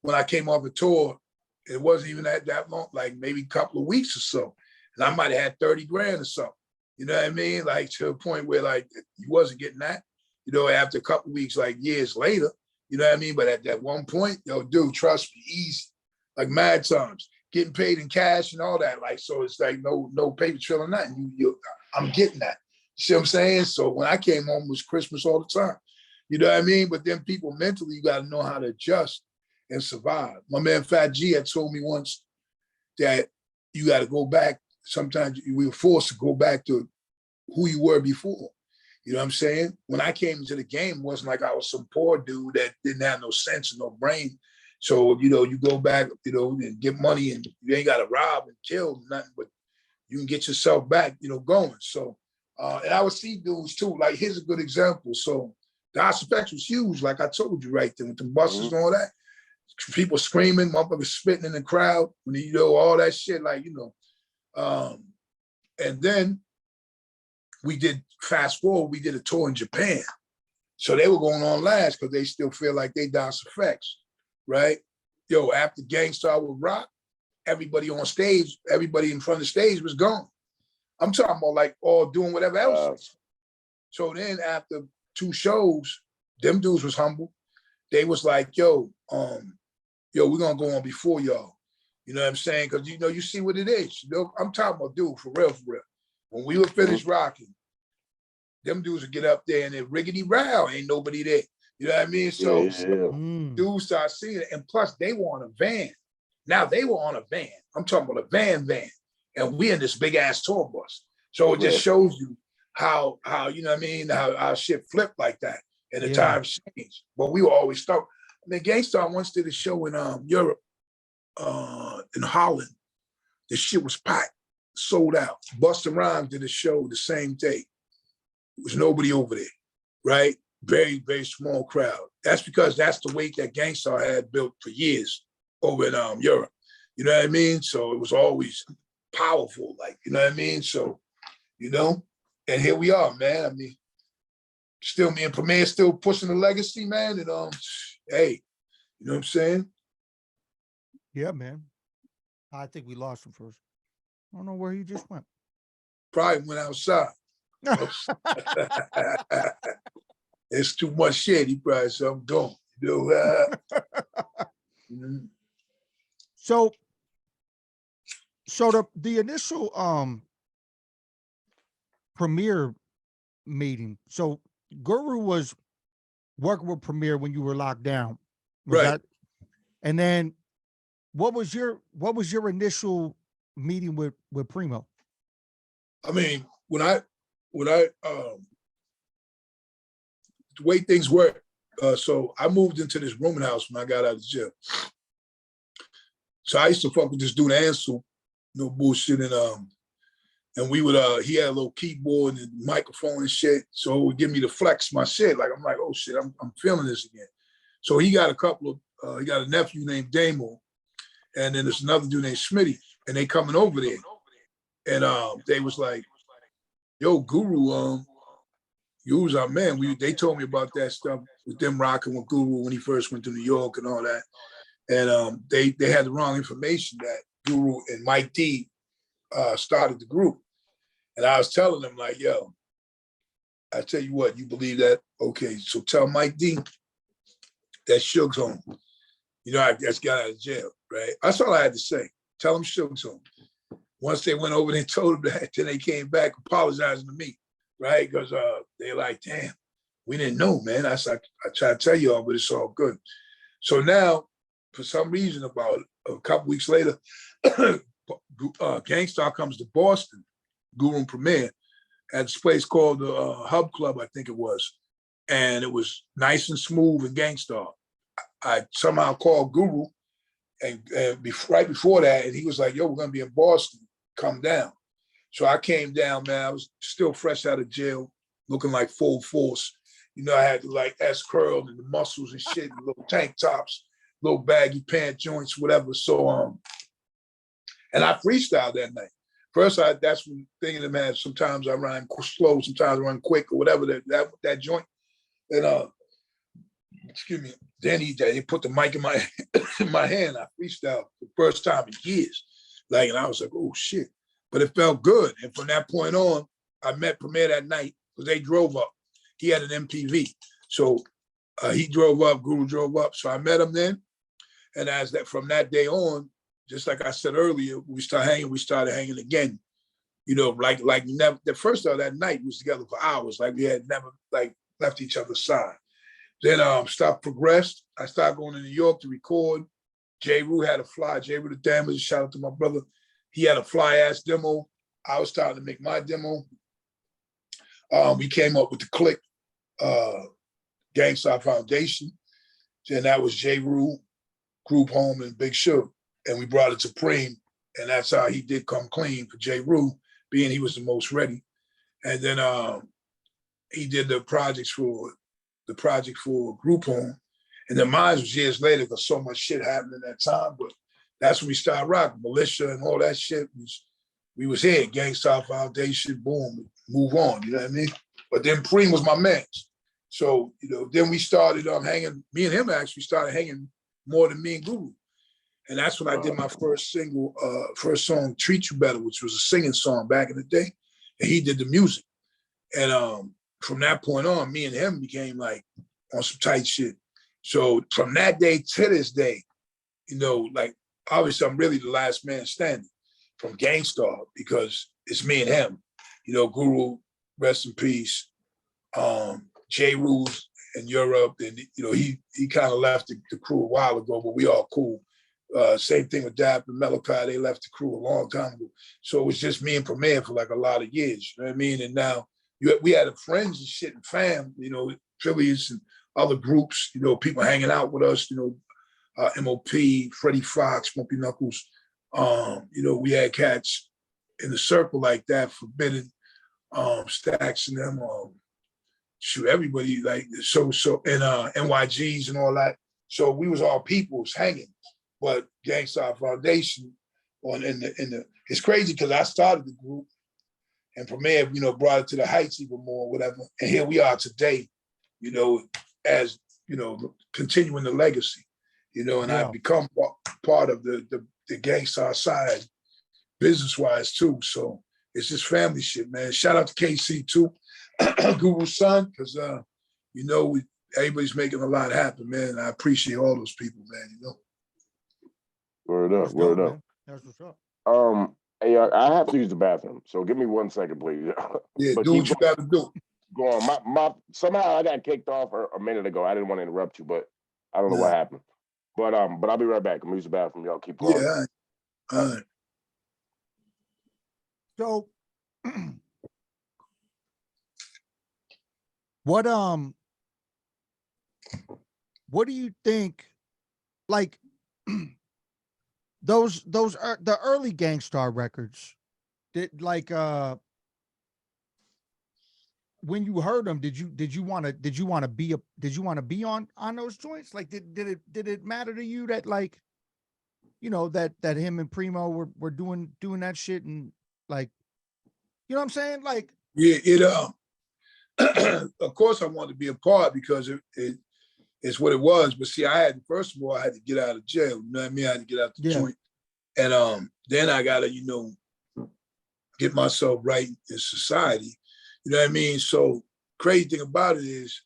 C: when I came off a tour, it wasn't even that long, like maybe a couple of weeks or so. And I might have had 30 grand or something. You know what I mean? Like to a point where like you wasn't getting that, you know, after a couple of weeks, like years later, you know what I mean? But at that one point, yo, dude, trust me, easy, like mad times, getting paid in cash and all that. Like, so it's like no paper trail or nothing. I'm getting that. You see what I'm saying? So when I came home, it was Christmas all the time. You know what I mean? But then people mentally, you got to know how to adjust and survive. My man Fat G had told me once that you got to go back. Sometimes we were forced to go back to who you were before. You know what I'm saying? When I came into the game, it wasn't like I was some poor dude that didn't have no sense and no brain. So, you know, you go back, you know, and get money and you ain't got to rob and kill nothing, but you can get yourself back, you know, going. So, and I would see dudes too, like here's a good example. So the House Effects was huge, like I told you right there with the buses and all that. People screaming, motherfuckers spitting in the crowd, when you know, all that shit, like, you know. And then we did, fast forward, we did a tour in Japan. So they were going on last because they still feel like they House Effects, right? Yo, after GANGSTAR would rock, everybody on stage, everybody in front of the stage was gone. I'm talking about like all doing whatever else. So then after 2 shows, them dudes was humble. They was like, yo, we're gonna go on before y'all. You know what I'm saying? Because you know, you see what it is. You know, I'm talking about, dude, for real. When we were finished rocking, them dudes would get up there and then riggedy row, ain't nobody there. You know what I mean? So dudes start seeing it. And plus they were on a van. Now they were on a van. I'm talking about a van. And we in this big ass tour bus. So it just shows you how you know what I mean, how shit flipped like that and the times changed. But we were always stuck. I mean, GANGSTAR once did a show in Europe, in Holland. The shit was packed, sold out. Busta Rhymes did a show the same day. There was nobody over there, right? Very, very small crowd. That's because that's the weight that GANGSTAR had built for years over in Europe. You know what I mean? So it was always powerful, like, you know what I mean? So, you know, and here we are, man. I mean, still me and Premier still pushing the legacy, man. And hey, you know what I'm saying?
A: Yeah, man. I think we lost him first. I don't know where he just went.
C: Probably went outside. It's too much shit. He probably said, I'm going. You know,
A: So the initial Premier meeting. So Guru was working with Premier when you were locked down, right? And then what was your initial meeting with Primo?
C: I mean, when I the way things work, so I moved into this rooming house when I got out of jail. So I used to fuck with this dude Ansel, no bullshit, and we would he had a little keyboard and microphone and shit, so it would give me to flex my shit. Like I'm like, oh shit, I'm feeling this again. So he got a couple of he got a nephew named Damo, and then there's another dude named Smitty, and they coming over there. And they was like, yo, Guru, you was our man. They told me about that stuff with them rocking with Guru when he first went to New York and all that. And they had the wrong information that Guru and Mike D started the group. And I was telling them like, yo, I tell you what, you believe that? Okay, so tell Mike D that Shug's home. You know, I just got out of jail, right? That's all I had to say. Tell him Shug's home. Once they went over there and told him that, then they came back apologizing to me, right? Because they're like, damn, we didn't know, man. I tried to tell you all, but it's all good. So now, for some reason, about a couple weeks later, GANGSTAR comes to Boston, Guru and Premier, at this place called the Hub Club, I think it was. And it was nice and smooth and GANGSTAR. I somehow called Guru and right before that, and he was like, yo, we're gonna be in Boston, come down. So I came down, man. I was still fresh out of jail, looking like full force. You know, I had the like S-curl and the muscles and shit, and little tank tops, little baggy pant joints, whatever. So, and I freestyled that night. First, that's when thinking of man, sometimes I run slow, sometimes I run quick or whatever, that joint. And excuse me, then he put the mic in my in my hand. I freestyled the first time in years. Like, and I was like, oh shit. But it felt good. And from that point on, I met Premier that night because they drove up. He had an MPV. So he drove up, Guru drove up. So I met him then. And from that day on, just like I said earlier, we started hanging again. You know, like never, the first of that night we was together for hours, like we had never like left each other's side. Then stuff progressed. I started going to New York to record. J. Rue had a fly, J. Rue the Damage, shout out to my brother. He had a fly ass demo. I was starting to make my demo. We came up with the click, GANGSTAR Foundation. Then that was J. Rue, Group Home, and Big Shug. And we brought it to Preem. And that's how he did come clean for J. Rue, being he was the most ready. And then he did the project for Group Home. And then mine was years later because so much shit happened in that time. But that's when we started rocking. Militia and all that shit. We was here, GANGSTAR Foundation, boom, move on, you know what I mean? But then Preem was my man. So, you know, then we started hanging, me and him actually started hanging more than me and Guru. And that's when I did my first song, Treat You Better, which was a singing song back in the day. And he did the music. And from that point on, me and him became like on some tight shit. So from that day to this day, you know, like obviously I'm really the last man standing from GANGSTAR because it's me and him. You know, Guru, rest in peace. J. Rule's in Europe, and you know, he kind of left the crew a while ago, but we all cool. Same thing with Dap and Malachi, they left the crew a long time ago. So it was just me and Premier for like a lot of years, you know what I mean? And now we had friends and shit and fam, you know, Phillies and other groups, you know, people hanging out with us, you know, MOP, Freddie Fox, Smoky Knuckles. You know, we had cats in the circle like that, Forbidden, Stacks and them, shoot, everybody like so and NYGs and all that. So we was all peoples hanging, but GANGSTAR Foundation it's crazy because I started the group and Premier, you know, brought it to the heights even more, whatever. And here we are today, you know, as you know, continuing the legacy, you know, and I've become part of the GANGSTAR side, business-wise too. So it's just family shit, man. Shout out to KC too, Guru's son, because you know, everybody's making a lot happen, man. I appreciate all those people, man. You know.
B: Word up.
A: That's what's up.
B: Hey, I have to use the bathroom, so give me 1 second, please.
C: Yeah, do what you got to do.
B: Go on. My somehow I got kicked off a minute ago. I didn't want to interrupt you, but I don't know what happened. But I'll be right back. I'm gonna use the bathroom. Y'all keep going.
C: Yeah, all right.
A: So, what do you think? Like the early GANGSTAR records, did like when you heard them, did you want to be on those joints? Like did it matter to you that like you know, that him and Primo were doing that shit, and like, you know what I'm saying? Like,
C: yeah, of course I wanted to be a part because it's what it was. But see, first of all, I had to get out of jail. You know what I mean? I had to get out the joint. And then I gotta, you know, get myself right in society. You know what I mean? So crazy thing about it is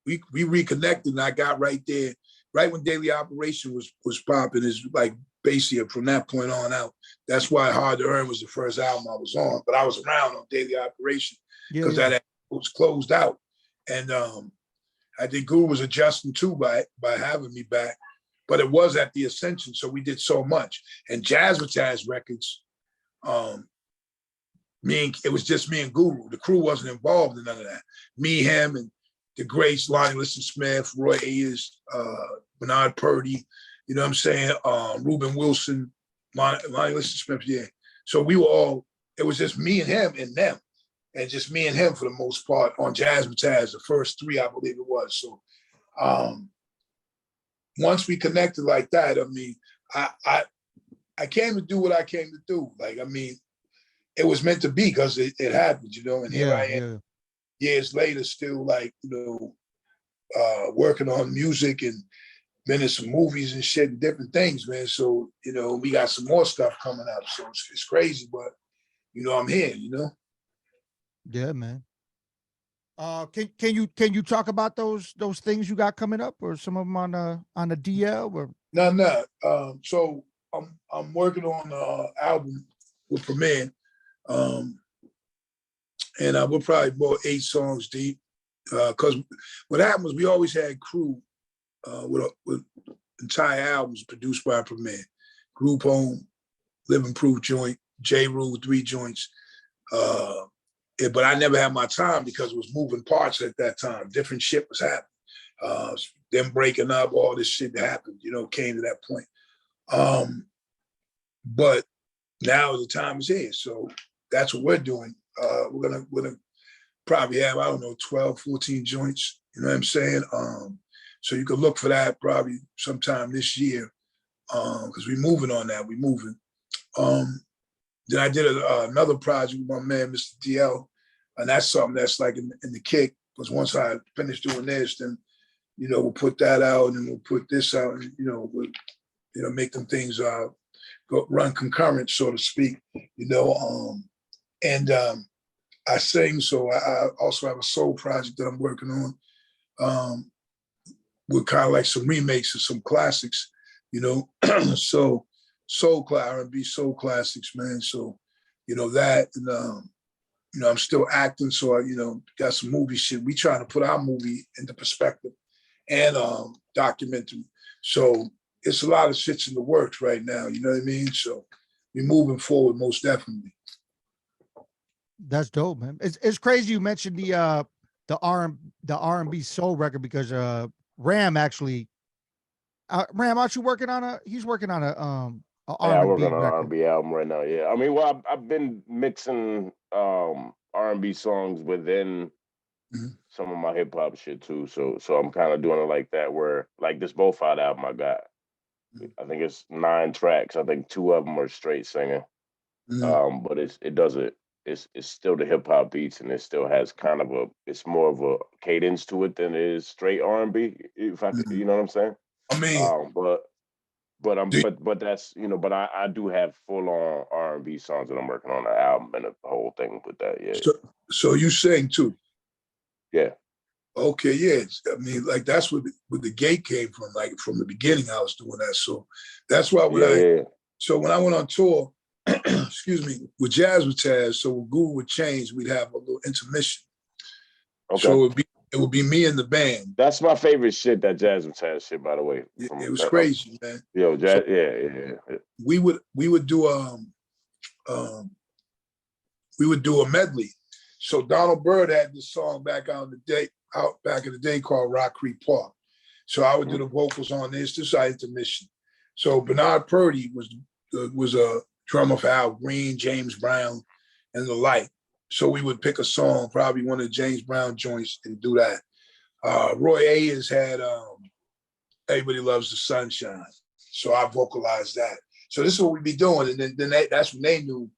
C: we reconnected, and I got right there, right when Daily Operation was popping. Is like basically from that point on out. That's why Hard to Earn was the first album I was on. But I was around on Daily Operation because that was closed out. And I think Guru was adjusting too by having me back. But it was at the Ascension, so we did so much. And Jazzmatazz Records, it was just me and Guru. The crew wasn't involved in none of that. Me, him, and the greats, Lonnie Liston Smith, Roy Ayers, Bernard Purdy, you know what I'm saying? Reuben Wilson, Lonnie Liston Smith, yeah. So we were all, it was just me and him and them, and just me and him for the most part on Jazzmatazz, the first three, I believe it was. So once we connected like that, I mean, I came to do what I came to do. Like, I mean, it was meant to be because it happened, you know, and here I am years later still like, you know, working on music and been in some movies and shit and different things, man. So, you know, we got some more stuff coming up. So it's crazy, but, you know, I'm here, you know?
A: Yeah, man. Can you talk about those things you got coming up, or some of them on the DL or?
C: No. So I'm working on an album with Premier. And we're probably about 8 songs deep. Because what happened was we always had crew with entire albums produced by Premier. Group Home, Living Proof joint, J. Rule, 3 joints. But I never had my time because it was moving parts at that time. Different shit was happening. Them breaking up, all this shit happened, you know, came to that point. But now the time is here. So that's what we're doing. We're gonna probably have, I don't know, 12, 14 joints. You know what I'm saying? So you can look for that probably sometime this year, because we're moving on that. We're moving. Then I did another project with my man, Mr. DL, and that's something that's like in the kick. Because once I finish doing this, then, you know, we'll put that out, and we'll put this out, and, you know, we'll, you know, make them things go run concurrent, so to speak, you know. And I sing, so I also have a soul project that I'm working on. With kind of like some remakes of some classics, you know. So R&B soul classics, man. So, you know, that, and you know, I'm still acting, so I, you know, got some movie shit. We trying to put our movie into perspective and documentary. So it's a lot of shits in the works right now, you know what I mean? So we're moving forward most definitely.
A: That's dope, man. It's crazy you mentioned the R&B soul record, because Ram actually Ram, aren't you working on he's working on a R&B
B: I'm working on an
A: record.
B: R&B album right now. Yeah, I mean, well, I've been mixing R&B songs within some of my hip hop shit too. So I'm kind of doing it like that, where like this Bofide album I got, I think it's 9 tracks. I think 2 of them are straight singing. But it's still the hip hop beats, and it still has kind of it's more of a cadence to it than it is straight R&B. If I, you know what I'm saying?
C: I mean,
B: but that's, you know, but I do have full on R&B songs that I'm working on the album and the whole thing with that. Yeah.
C: So you sing too?
B: Yeah.
C: Okay, yeah. I mean, like that's where the gate came from. Like from the beginning, I was doing that. So that's why so when I went on tour, excuse me, with Jazzmatazz, so when Guru would change, we'd have a little intermission. Okay. So it would be me and the band.
B: That's my favorite shit, that Jazzmatazz shit, by the way.
C: It was crazy, man.
B: Yo, jazz, so yeah.
C: We would do a medley. So Donald Byrd had this song back in the day called Rock Creek Park. So I would do the vocals on this is our intermission. So Bernard Purdy was a drummer for Al Green, James Brown, and the like. So we would pick a song, probably one of the James Brown joints, and do that. Roy Ayers had Everybody Loves the Sunshine. So I vocalized that. So this is what we be doing. And then that's when they knew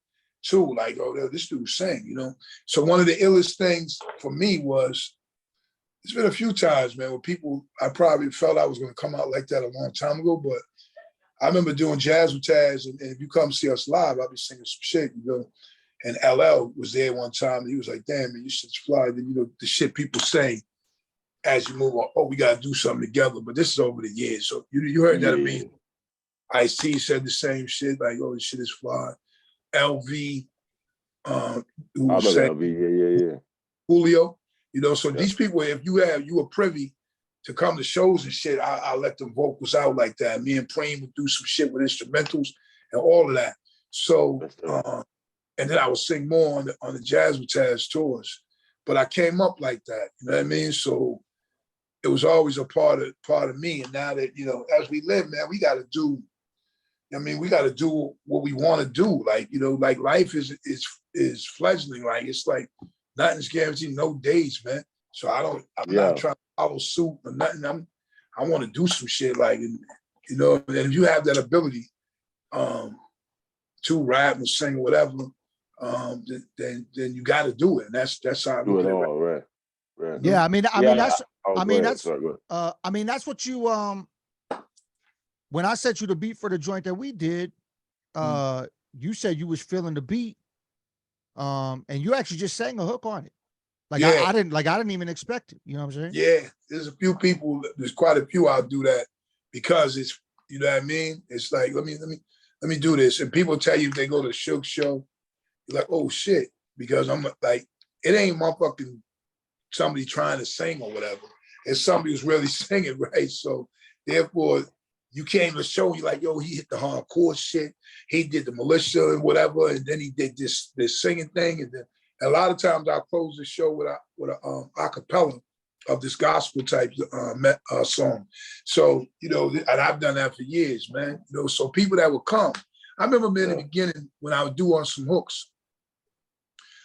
C: too, like, oh, this dude sing, you know? So one of the illest things for me was, it's been a few times, man, where people, I probably felt I was going to come out like that a long time ago, but I remember doing jazz with Taz, and if you come see us live, I'll be singing some shit, you know? And LL was there one time, and he was like, damn, man, you should fly. Then, you know, the shit people say as you move on, oh, we got to do something together. But this is over the years. So you heard that of me. Ice-T said the same shit, like, oh, this shit is fly. LV, who was saying,
B: LV,
C: Julio, you know, so these people, if you were privy to come to shows and shit, I let them vocals out like that. Me and Preem would do some shit with instrumentals and all of that. So, and then I would sing more on the Jazz with Taz tours. But I came up like that, you know what I mean? So it was always a part of me. And now that, you know, as we live, man, we got to do, I mean, we got to do what we want to do. Like, you know, like life is fledgling. Like, it's like nothing's guaranteed, no days, man. So I'm not trying to follow suit or nothing. I want to do some shit, like, and, you know, and if you have that ability to rap and sing or whatever, then you got to do it. And that's how I
B: do it all, right.
A: Yeah, I mean that's what you when I sent you the beat for the joint that we did, you said you was feeling the beat, and you actually just sang a hook on it. Like I didn't even expect it. You know what I'm saying?
C: Yeah, there's a few people. There's quite a few I'll do that because it's, you know what I mean. It's like let me do this, and people tell you if they go to Shug show, you're like, oh shit, because I'm like, it ain't motherfucking somebody trying to sing or whatever. It's somebody who's really singing, right? So therefore, you came to the show, you're like, yo, he hit the hardcore shit. He did the militia and whatever, and then he did this singing thing. And then a lot of times I'll close the show with a acapella of this gospel type song. So, you know, and I've done that for years, man. You know, so people that would come. I remember in the beginning when I would do on some hooks,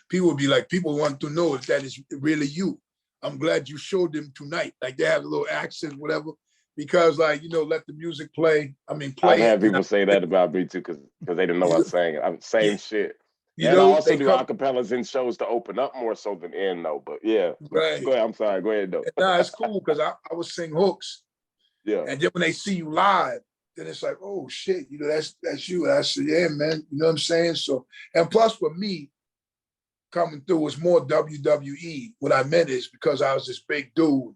C: people would be like, people want to know if that is really you. I'm glad you showed them tonight. Like they have a little accent, whatever. Because, like, you know, let the music play. I mean, play.
B: I've had people say that about me too, because they didn't know I sang it. I'm same shit.
C: You
B: and
C: know,
B: I also do acapellas in shows to open up more so than end, though. But yeah,
C: right.
B: Go ahead. I'm sorry. Go ahead, though.
C: Nah, it's cool because I would sing hooks.
B: Yeah.
C: And then when they see you live, then it's like, oh shit, you know, that's you. And I said, yeah, man. You know what I'm saying? So, and plus for me, coming through was more WWE. What I meant is because I was this big dude,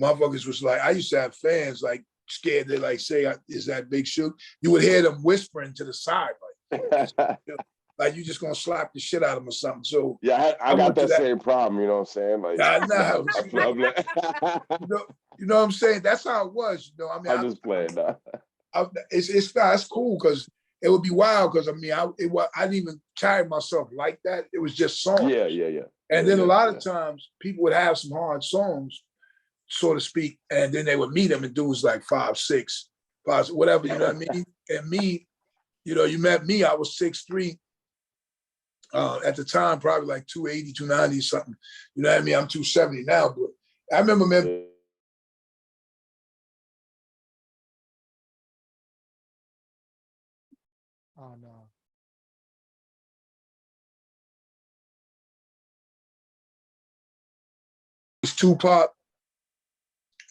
C: motherfuckers was like, I used to have fans like scared to like say, is that Big Shug? You would hear them whispering to the side, like you just gonna slap the shit out of them or something. So
B: yeah, I got that same problem, you know what I'm saying? Like,
C: you know what I'm saying? That's how it was, you know. I mean,
B: I'm just playing now.
C: It's cool because it would be wild because I mean, I didn't even carry myself like that. It was just songs.
B: Yeah.
C: And then a lot of times people would have some hard songs, so to speak, and then they would meet them and dudes like 5'6", whatever, you know what I mean? And me, you know, you met me, I was 6'3". At the time, probably like 280, 290 something. You know what I mean? I'm 270 now, but I remember, man.
A: Oh no.
C: It's Tupac,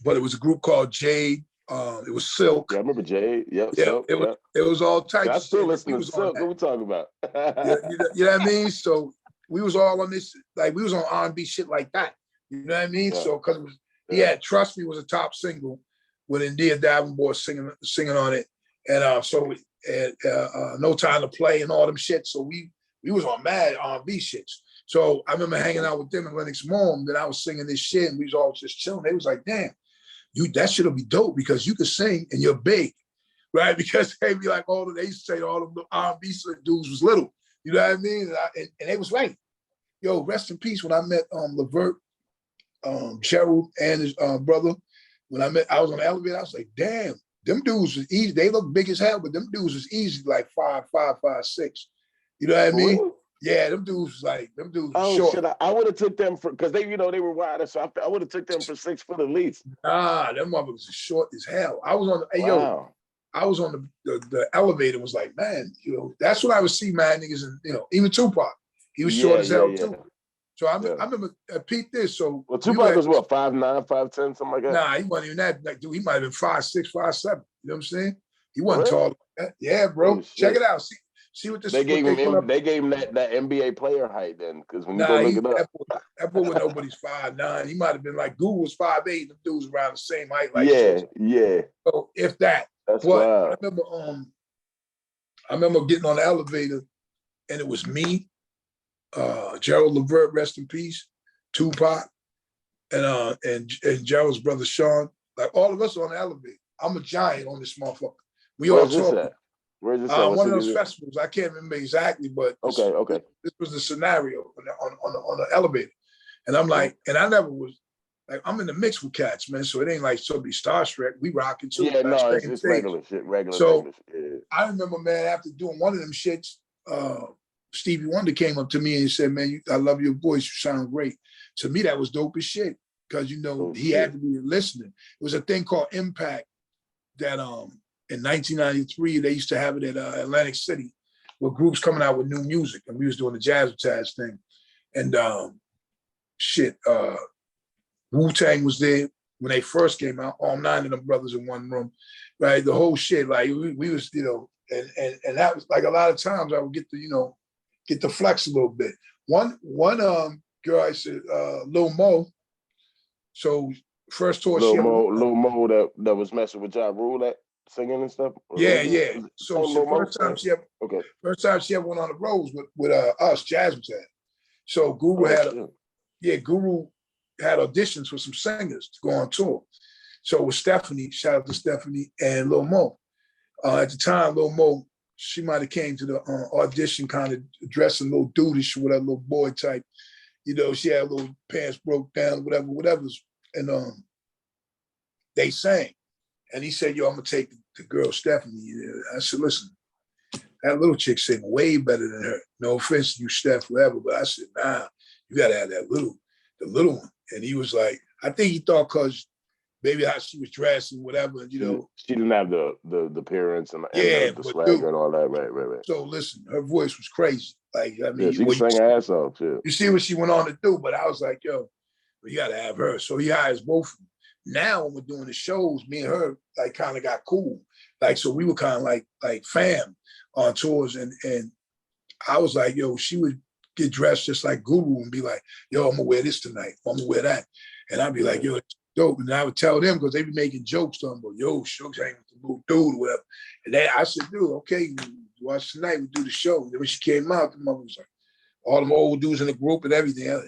C: but it was a group called Jade. It was Silk.
B: Yeah, I remember Jade. Yep,
C: yeah,
B: Silk.
C: It was all types of shit.
B: I still listen to Silk. What we talking about?
C: You know what I mean? So we was all on this, like we was on R&B shit like that. You know what I mean? Yeah. So because he had Trust Me was a top single with India Davenport singing on it, and No Time to Play and all them shit. So we was on mad R&B shits. So I remember hanging out with them and Lennox Mom, that I was singing this shit, and we was all just chilling. They was like, damn, that shit'll be dope because you can sing and you're big, right? Because they be like, they used to say all of the R&B dudes was little. You know what I mean? And they was right. Yo, rest in peace. When I met Levert, Gerald and his brother, I was on the elevator, I was like, damn, them dudes was easy. They look big as hell, but them dudes was easy, like 5'5", 5'6". You know what I mean? Ooh. Yeah, them dudes was short.
B: Shit, I would have took them for, because they, you know, they were wider, so I would have took them for 6 foot at least.
C: Nah, them motherfuckers was short as hell. I was on, hey, yo, I was on the elevator and was like, man, you know, that's when I would see mad niggas, and you know, even Tupac, he was short as hell too. So I remember Pete this. So
B: Tupac was what, 5'9", 5'10", something like that.
C: Nah, he wasn't even that. Like, dude, he might have been 5'6", 5'7". You know what I'm saying? He wasn't tall like that. Yeah, bro. Oh, check it out. See what this.
B: They gave him that NBA player height then, because when you go look it up,
C: that boy was nobody's 5'9". He might have been like Google was 5'8". The dudes around the same height. Like
B: yeah.
C: So if that.
B: That's wild.
C: I remember getting on the elevator, and it was me, Gerald Levert, rest in peace, Tupac, and Gerald's brother Sean. Like all of us on the elevator. I'm a giant on this motherfucker. We all talk.
B: Where's this at?
C: One of those festivals. I can't remember exactly, but
B: okay.
C: This was the scenario on the elevator, and I'm like, and I never was like, I'm in the mix with cats, man. So it ain't like somebody starstruck. We rocking too.
B: Yeah, no, it's regular shit.
C: So
B: regular shit.
C: I remember, man, after doing one of them shits, Stevie Wonder came up to me and said, "Man, I love your voice. You sound great." To me, that was dope as shit because you know he had to be listening. It was a thing called Impact that in 1993 they used to have it at Atlantic City, with groups coming out with new music, and we was doing the Jazz thing, and Wu-Tang was there when they first came out, all 9 of them brothers in one room, right? The whole shit, like we was, you know, and that was like a lot of times I would get to, you know, get to flex a little bit. One girl, I said, Lil Mo. So first tour,
B: Lil Mo that was messing with Ja Rule, that singing and stuff.
C: Yeah. So first time she ever went on the roads with us, Jazz was at. So Guru Guru had auditions for some singers to go on tour. So with Stephanie, shout out to Stephanie and Lil Mo. At the time, Lil Mo, she might have came to the audition kind of dressing a little dudeish with a little boy type. You know, she had little pants broke down, whatever. And they sang. And he said, yo, I'm gonna take the girl Stephanie. I said, listen, that little chick sang way better than her. No offense to you, Steph, whatever, but I said, nah, you gotta have the little one. And he was like, I think he thought because maybe how she was dressed and whatever, you know.
B: She didn't have the appearance and the swagger and all that, right.
C: So listen, her voice was crazy. Like, I mean,
B: she can sing her ass off too.
C: You see what she went on to do, but I was like, yo, you gotta have her. So he hires both of them. Now when we're doing the shows, me and her like kind of got cool. Like, so we were kind of like fam on tours, and I was like, yo, she would get dressed just like Guru and be like, yo, I'm gonna wear this tonight. I'm gonna wear that. And I'd be like, yo, it's dope. And I would tell them, because they be making jokes to them, but yo, Shug's hanging with the little dude or whatever. And then I said, dude, okay, watch tonight, we do the show. And then when she came out, the mother was like, all them old dudes in the group and everything. I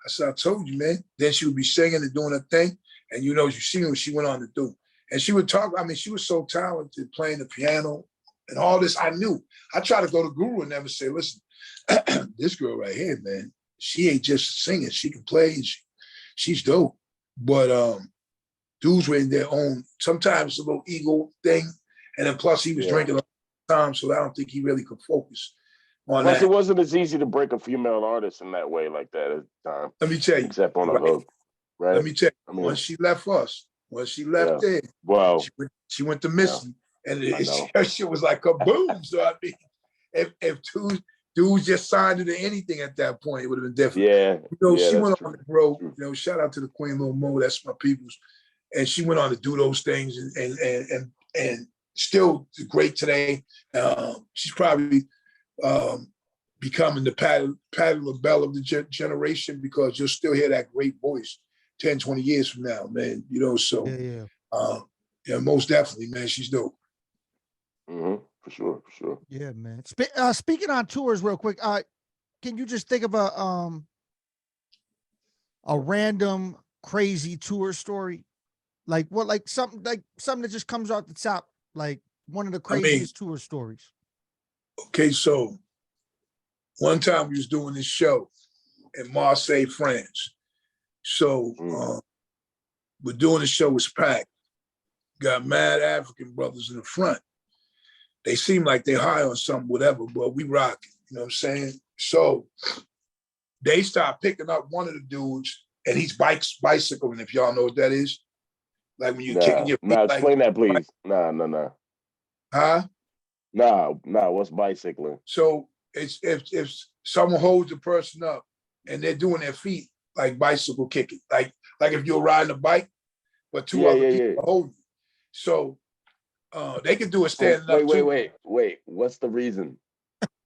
C: said, I told you, man. Then she would be singing and doing her thing. And you know, you see what she went on to do. And she would talk, I mean, she was so talented playing the piano and all this. I knew. I tried to go to Guru and never say, listen, this girl right here, man, she ain't just singing. She can play and she's dope. But dudes were in their own, sometimes a little ego thing. And then plus he was drinking all the time, so I don't think he really could focus on that.
B: It wasn't as easy to break a female artist in that way like that at the time.
C: Let me tell you.
B: Except on a hook. Right.
C: Let me tell you, once she left us, there,
B: wow,
C: she went to Missy, and her shit was like kaboom. So I mean, if dudes just signed her to anything at that point, it would have been different.
B: Yeah,
C: you know, she went on the road. You know, shout out to the Queen Lil Mo, that's my people's, and she went on to do those things, and still great today. She's probably becoming the Patti LaBelle of the generation, because you'll still hear that great voice 10, 20 years from now, man. You know, so yeah, most definitely, man, she's dope.
B: For sure.
A: Yeah, man. Speaking on tours real quick, can you just think of a random crazy tour story? Like something that just comes off the top, like one of the craziest tour stories.
C: Okay, so one time we was doing this show in Marseille, France. So we're doing the show, it's packed. Got mad African brothers in the front. They seem like they high on something, whatever, but we rock it, you know what I'm saying? So they start picking up one of the dudes, and he's bicycling, if y'all know what that is. Like when you're kicking your feet.
B: Explain that, please. Nah.
C: Huh?
B: Nah, what's bicycling?
C: So it's if someone holds the person up and they're doing their feet like bicycle kicking, like if you're riding a bike, but two other people are holding you. So they can do it standing up too.
B: Wait. What's the reason?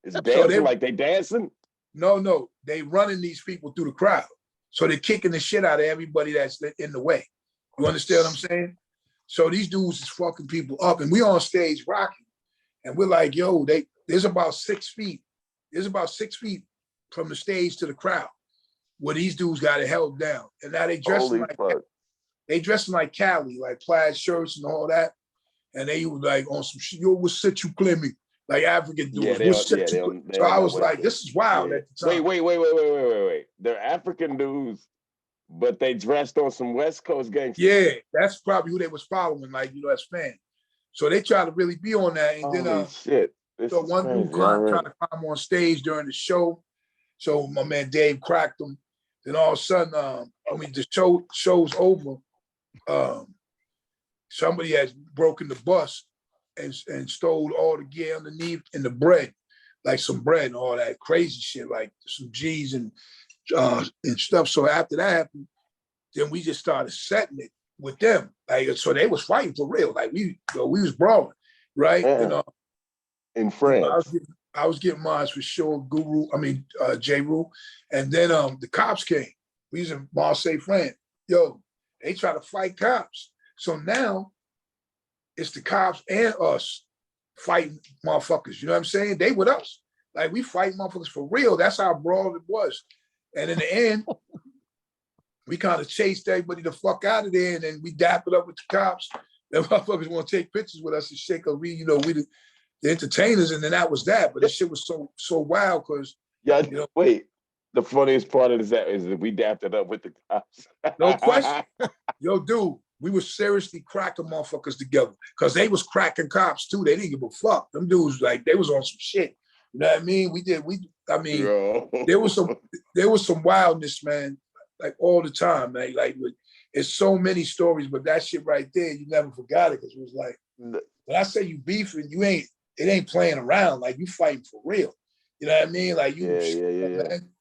B: It's
C: So
B: dancing like they dancing?
C: No, they running these people through the crowd. So they're kicking the shit out of everybody that's in the way. You understand what I'm saying? So these dudes is fucking people up, and we on stage rocking, and we're like, yo, there's about 6 feet. There's about 6 feet from the stage to the crowd where these dudes got it held down. And now they dressing like Cali, like plaid shirts and all that. And they were like on some shit, yo, what set you Clemmy? Like African dudes. So I was like, this is wild at the time.
B: Wait. They're African dudes, but they dressed on some West Coast gangsters.
C: Yeah, that's probably who they was following, like, as fans. So they try to really be on that. And then
B: shit.
C: So one dude trying to climb on stage during the show. So my man Dave cracked him. Then all of a sudden, the show's over. Somebody has broken the bus and stole all the gear underneath and the bread, like some bread and all that crazy shit, like some G's and stuff. So after that happened, then we just started setting it with them. Like, so they was fighting for real. Like we was brawling, right?
B: In France.
C: I was getting mine for sure, J. Rule. And then the cops came. We was in Marseille, France. Yo, they try to fight cops. So now it's the cops and us fighting motherfuckers. You know what I'm saying? They with us. Like we fight motherfuckers for real. That's how broad it was. And in the end, we kind of chased everybody the fuck out of there, and then we dapped it up with the cops. The motherfuckers want to take pictures with us and shit, because we the entertainers, and then that was that. But this shit was so wild because
B: wait. The funniest part of that is that we dapped it up with the cops.
C: No question. Yo, dude, we were seriously cracking motherfuckers together because they was cracking cops too. They didn't give a fuck. Them dudes, like, they was on some shit. You know what I mean? There was some wildness, man, like all the time, man. Like it's so many stories, but that shit right there, you never forgot it, because it was like, when I say you beefing, it ain't playing around. Like, you fighting for real. You know what I mean? Like, you know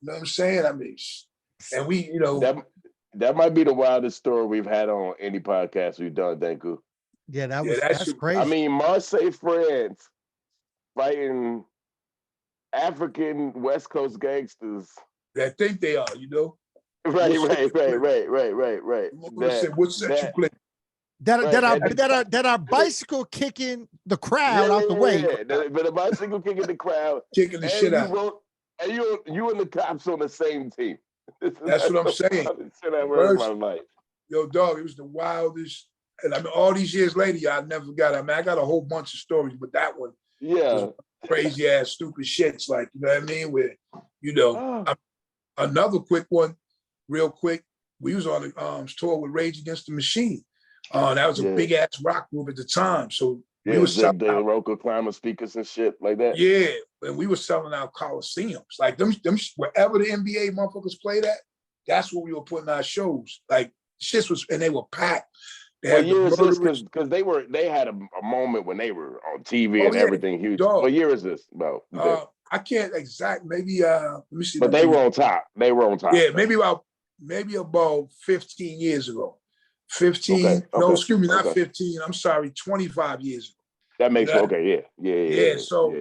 C: what I'm saying? I mean, and we,
B: that might be the wildest story we've had on any podcast we've done, Danku.
A: Yeah, that's crazy.
B: I mean, Marseille, France, fighting African West Coast gangsters.
C: I think they are,
B: Right.
C: What's set you play?
B: That
A: are bicycle kicking the crowd out the way.
B: But a bicycle kicking the crowd,
C: kicking the shit out.
B: And you and the cops on the same team.
C: That's what I'm saying.
B: Shit I've heard in my life.
C: Yo, dog, it was the wildest. And I mean, all these years later, y'all never forgot. I mean, I got a whole bunch of stories, but that one, was crazy ass, stupid shits. Like, you know what I mean? Where, another quick one, real quick. We was on a tour with Rage Against the Machine. That was a big ass rock group at the time. So we were selling
B: out Roca climber speakers and shit like that.
C: Yeah, and we were selling out coliseums. Like them wherever the NBA motherfuckers played at, that's where we were putting our shows. Like shit was, and they were packed.
B: What year is this? Because they had a moment when they were on TV and everything huge.
C: Dog.
B: What year is this about?
C: I can't maybe let me see.
B: But they were on top.
C: Yeah, maybe about 15 years ago. 15,
B: okay.
C: No, excuse me, not 15. I'm sorry, 25 years ago.
B: That makes
C: yeah. So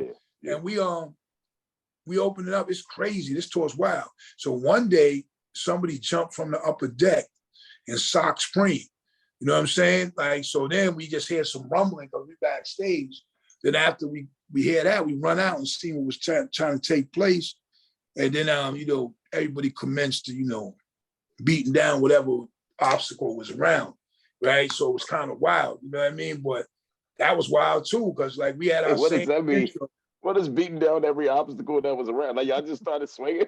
C: and we opened it up. It's crazy. This tour's wild. So one day somebody jumped from the upper deck in Sock Spring. You know what I'm saying? Like, so then we just hear some rumbling because we backstage. Then after we hear that, we run out and see what was trying to take place. And then everybody commenced to beating down whatever obstacle was around, right? So it was kind of wild, you know what I mean? But that was wild too, because like we had our
B: what does that mean? What is beating down every obstacle that was around? Like, y'all just started swinging?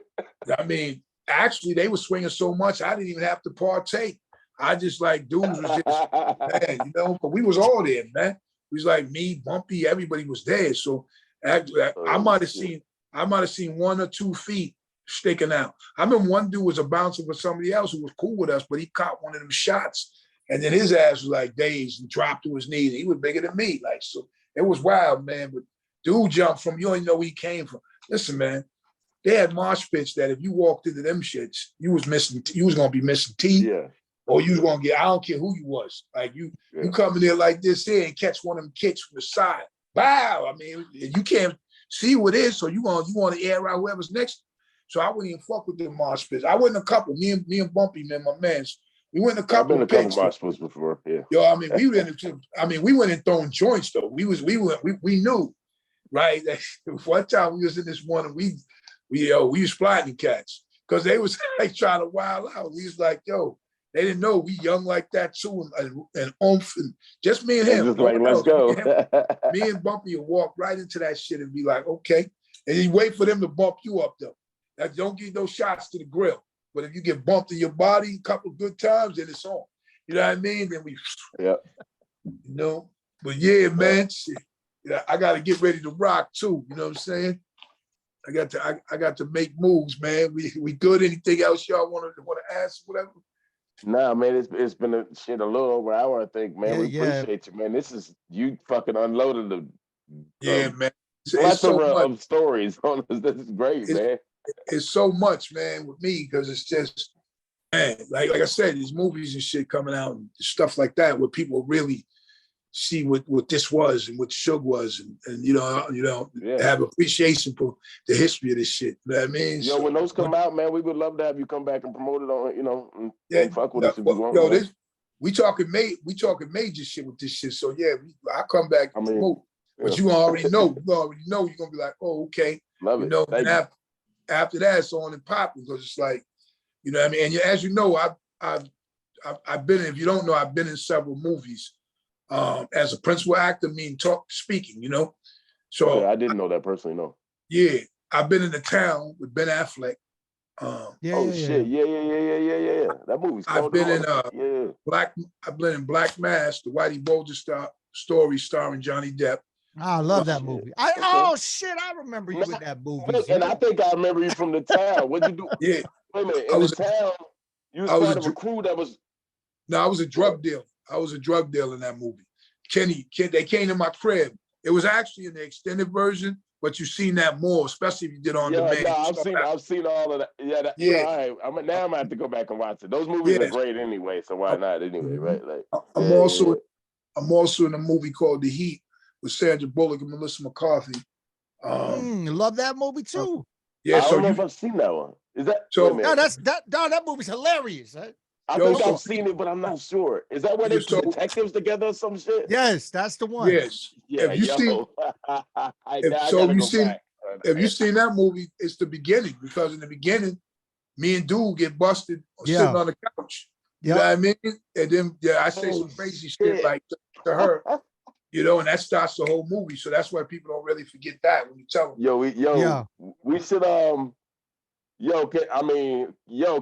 C: I mean, actually, they were swinging so much, I didn't even have to partake. I just, like, dudes was just, man, but we was all there, man. It was like me, Bumpy, everybody was there. So actually, I might have seen 1 or 2 feet sticking out. I remember one dude was a bouncer with somebody else who was cool with us, but he caught one of them shots, and then his ass was like dazed and dropped to his knees. He was bigger than me, like, so. It was wild, man. But dude jumped from, you don't even know where he came from. Listen, man, they had mosh pits that if you walked into them shits, you was gonna be missing teeth.
B: Yeah.
C: Or you was gonna get, I don't care who you was. Like you come in there like this here and catch one of them kicks from the side. Wow. I mean, you can't see what it is, so you want to air out whoever's next. So I wouldn't even fuck with them mosh pits. I went in a couple, me and Bumpy, man, my mans. We went in a couple
B: of pits. I've been in a couple
C: mosh
B: pits before, yeah.
C: Yo, I mean, we went in throwing joints though. We knew, right? One time we was in this one and we was flying cats because they was like trying to wild out. We was like, yo, they didn't know we young like that too, and oomph, and just me and him.
B: Just like, let's go.
C: Me and Bumpy would walk right into that shit and be like, okay. And you wait for them to bump you up though. Now, don't give those shots to the grill. But if you get bumped in your body a couple of good times, then it's on. You know what I mean? Then we, you know. But yeah, man, shit. Yeah, I got to get ready to rock too. You know what I'm saying? I got to make moves, man. We good. Anything else y'all want to ask? Whatever.
B: Nah, man, it's been a little over an hour, I think, man. We appreciate you, man. This is you fucking unloaded the
C: man.
B: It's so of stories on this. This is great, man.
C: It's so much, man, with me because it's just, man, like I said, these movies and shit coming out and stuff like that where people really see what this was and what Shug was and you know have appreciation for the history of this shit. You know what I mean?
B: Yo, when those come out, man, we would love to have you come back and promote it on, and fuck with us if you want.
C: Yo, we talking major shit with this shit. So yeah, I come back and promote. But you already know. You're gonna be like, oh, okay.
B: Love it.
C: You know, and after that, it's on and popping because it's like, you know what I mean? And as you know, I've been, if you don't know, I've been in several movies as a principal actor, speaking, you know? So
B: I didn't know that personally, no.
C: Yeah. I've been in The Town with Ben Affleck.
B: Shit. Yeah. That movie's
C: I've been in Black Mass, the Whitey Bulger story starring Johnny Depp.
A: I love that movie. I remember you in that movie.
B: And I think I remember you from The Town. What'd you do?
C: Yeah.
B: Wait a minute. In The Town, you was part of a crew that was...
C: No, I was a drug dealer. I was a drug dealer in that movie. They came to my crib. It was actually in the extended version, but you've seen that more, especially if you did on demand.
B: Yeah, I've seen all of that. Yeah, all right. I'm gonna have to go back and watch it. Those movies are great anyway, so why not anyway, right? Like, I'm
C: also in a movie called The Heat with Sandra Bullock and Melissa McCarthy.
A: Love that movie too.
C: Yeah,
B: I don't know if I've seen that one. Is that
A: so? No, that movie's hilarious. Right?
B: I think I've seen it, but I'm not sure. Is that where they put detectives together or some shit?
A: Yes, that's the one.
C: Yes.
B: Yeah,
C: if you've seen that movie, it's the beginning because in the beginning, me and dude get busted sitting on the couch. You know what I mean? And then I say some crazy shit like to her. You know, and that starts the whole movie. So that's why people don't really forget that when you tell them.
B: We should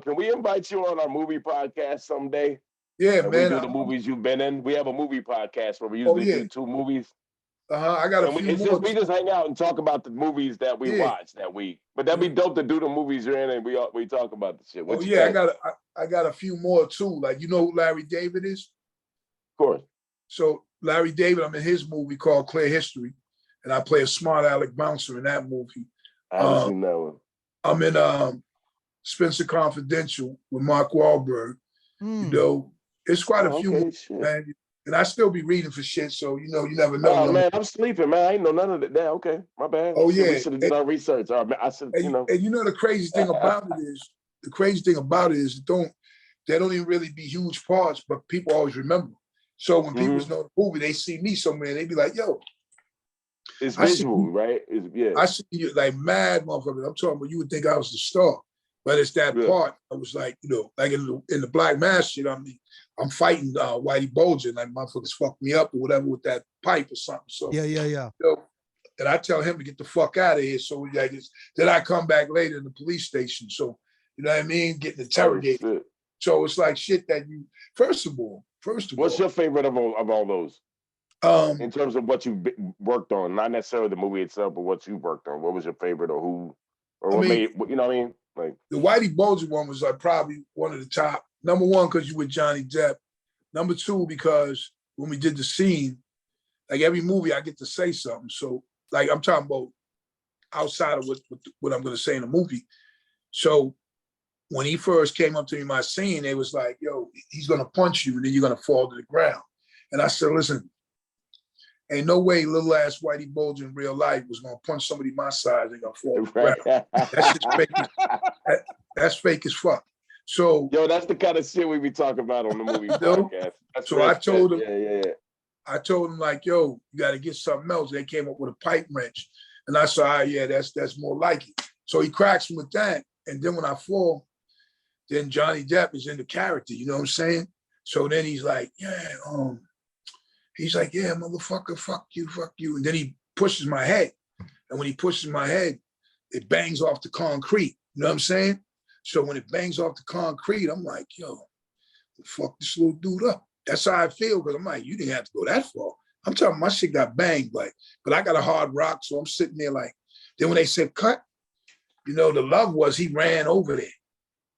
B: can we invite you on our movie podcast someday?
C: Yeah,
B: and
C: man.
B: We do the movies you've been in. We have a movie podcast where we usually do 2 movies.
C: I got a few more.
B: We just hang out and talk about the movies that we watched that week. But that'd be dope to do the movies you're in and we talk about the shit.
C: I got a few more too. Like, you know who Larry David is?
B: Of course.
C: So Larry David, I'm in his movie called Clear History, and I play a smart aleck bouncer in that movie.
B: I haven't seen that one.
C: I'm in Spencer Confidential with Mark Wahlberg. You know, it's quite a few, man. And I still be reading for shit, so you know, you never know.
B: Oh man, I'm sleeping, man. I ain't know none of that. Okay, my bad.
C: Oh yeah,
B: we should have done our research. I should,
C: you know. And you know the crazy thing about it is, they don't even really be huge parts, but people always remember. So when people know the movie, they see me somewhere, they be like, "Yo,
B: it's visual, right?
C: I see you like mad motherfucker. I'm talking about you would think I was the star, but it's that part. I was like, you know, like in the Black Mass shit. I'm fighting Whitey Bulger, and like motherfuckers fuck me up or whatever with that pipe or something. So
A: yeah.
C: You know, and I tell him to get the fuck out of here. So then I come back later in the police station. So you know what I mean, getting interrogated. So it's like shit that you. First of all,
B: what's your favorite of all those? In terms of what you worked on, not necessarily the movie itself, but what you worked on. What was your favorite, or who, or what made? You know what I mean? Like
C: the Whitey Bulger one was like probably one of the top. Number one, because you with Johnny Depp. Number two, because when we did the scene, like every movie I get to say something. So like I'm talking about outside of what I'm gonna say in the movie. So when he first came up to me in my scene, they was like, yo, he's gonna punch you and then you're gonna fall to the ground. And I said, listen, ain't no way little ass Whitey Bulger in real life was gonna punch somebody my size and gonna fall to the ground. That's just fake. That's fake as fuck. So
B: yo, that's the kind of shit we be talking about on the movie podcast. That's
C: so I told him,
B: yeah.
C: I told him like, yo, you got to get something else. They came up with a pipe wrench, and I said, yeah, that's more like it. So he cracks me with that, and then when I fall, then Johnny Depp is in the character. You know what I'm saying? So then he's like, yeah, motherfucker, fuck you, and then he pushes my head, and when he pushes my head, it bangs off the concrete. You know what I'm saying? So when it bangs off the concrete, I'm like, yo, the fuck this little dude up. That's how I feel, because I'm like, you didn't have to go that far. I'm talking my shit got banged, like, but I got a hard rock, so I'm sitting there like, then when they said cut, you know, the love was he ran over there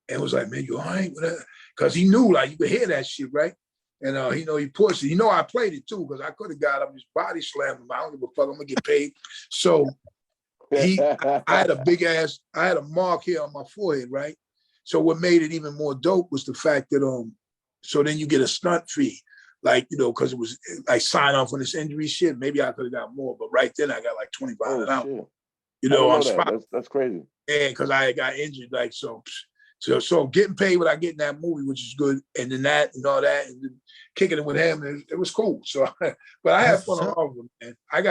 C: and was like, man, you all right with that? Because he knew, like, you could hear that shit, right? And you know, he pushed it. You know, I played it too, because I could have got up, just body slammed him. I don't give a fuck, I'm gonna get paid. So I had a mark here on my forehead, right? So what made it even more dope was the fact that so then you get a stunt fee, like, you know, because it was like sign off on this injury shit. Maybe I could have got more, but right then I got like $25 an hour. You know, on spot.
B: That's crazy.
C: Yeah, because I got injured, like so getting paid without getting that movie, which is good, and then that and all that, and then kicking it with him, it was cool. So, but I had fun on all of them, man. I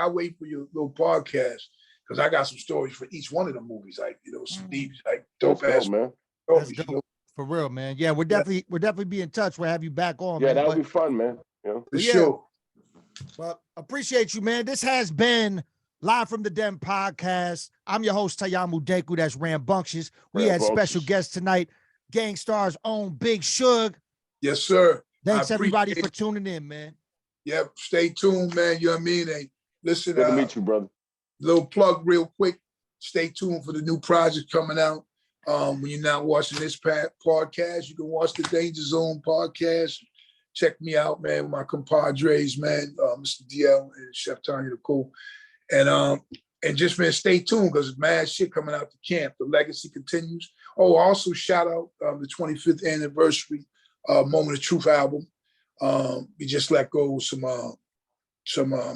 C: wait for your little podcast because I got some stories for each one of the movies, like, you know, some deep, like dope ass
B: man.
C: stories,
A: dope.
C: you know?
A: For real, man. Yeah, we'll definitely be in touch. We'll have you back on.
B: Yeah,
A: man.
B: that'll be fun, man.
C: For sure.
A: Well, appreciate you, man. This has been Live from the Den podcast. I'm your host, Tayamu Deku. That's Rambunctious. We had special guests tonight, GANGSTARR's own Big Shug.
C: Yes, sir.
A: Thanks everybody for tuning in, man.
C: Yep. Stay tuned, man. You know what I mean? Hey, listen.
B: Good to meet you, brother.
C: Little plug real quick. Stay tuned for the new project coming out. When you're not watching this podcast, you can watch the Danger Zone podcast. Check me out, man, with my compadres, man, Mr. DL and Chef Tanya the Cool. And just, man, stay tuned, because mad shit coming out the camp. The legacy continues. Oh, also shout out the 25th anniversary Moment of Truth album. We just let go of some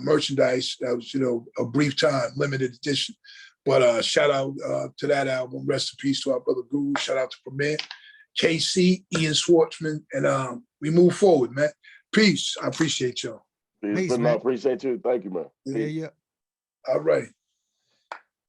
C: merchandise that was, you know, a brief time, limited edition. But shout out to that album. Rest in peace to our brother Guru. Shout out to Premier, KC, Ian Schwartzman, and we move forward, man. Peace. I appreciate y'all.
B: Peace, man. I appreciate you. Thank you, man.
A: Yeah.
C: All right.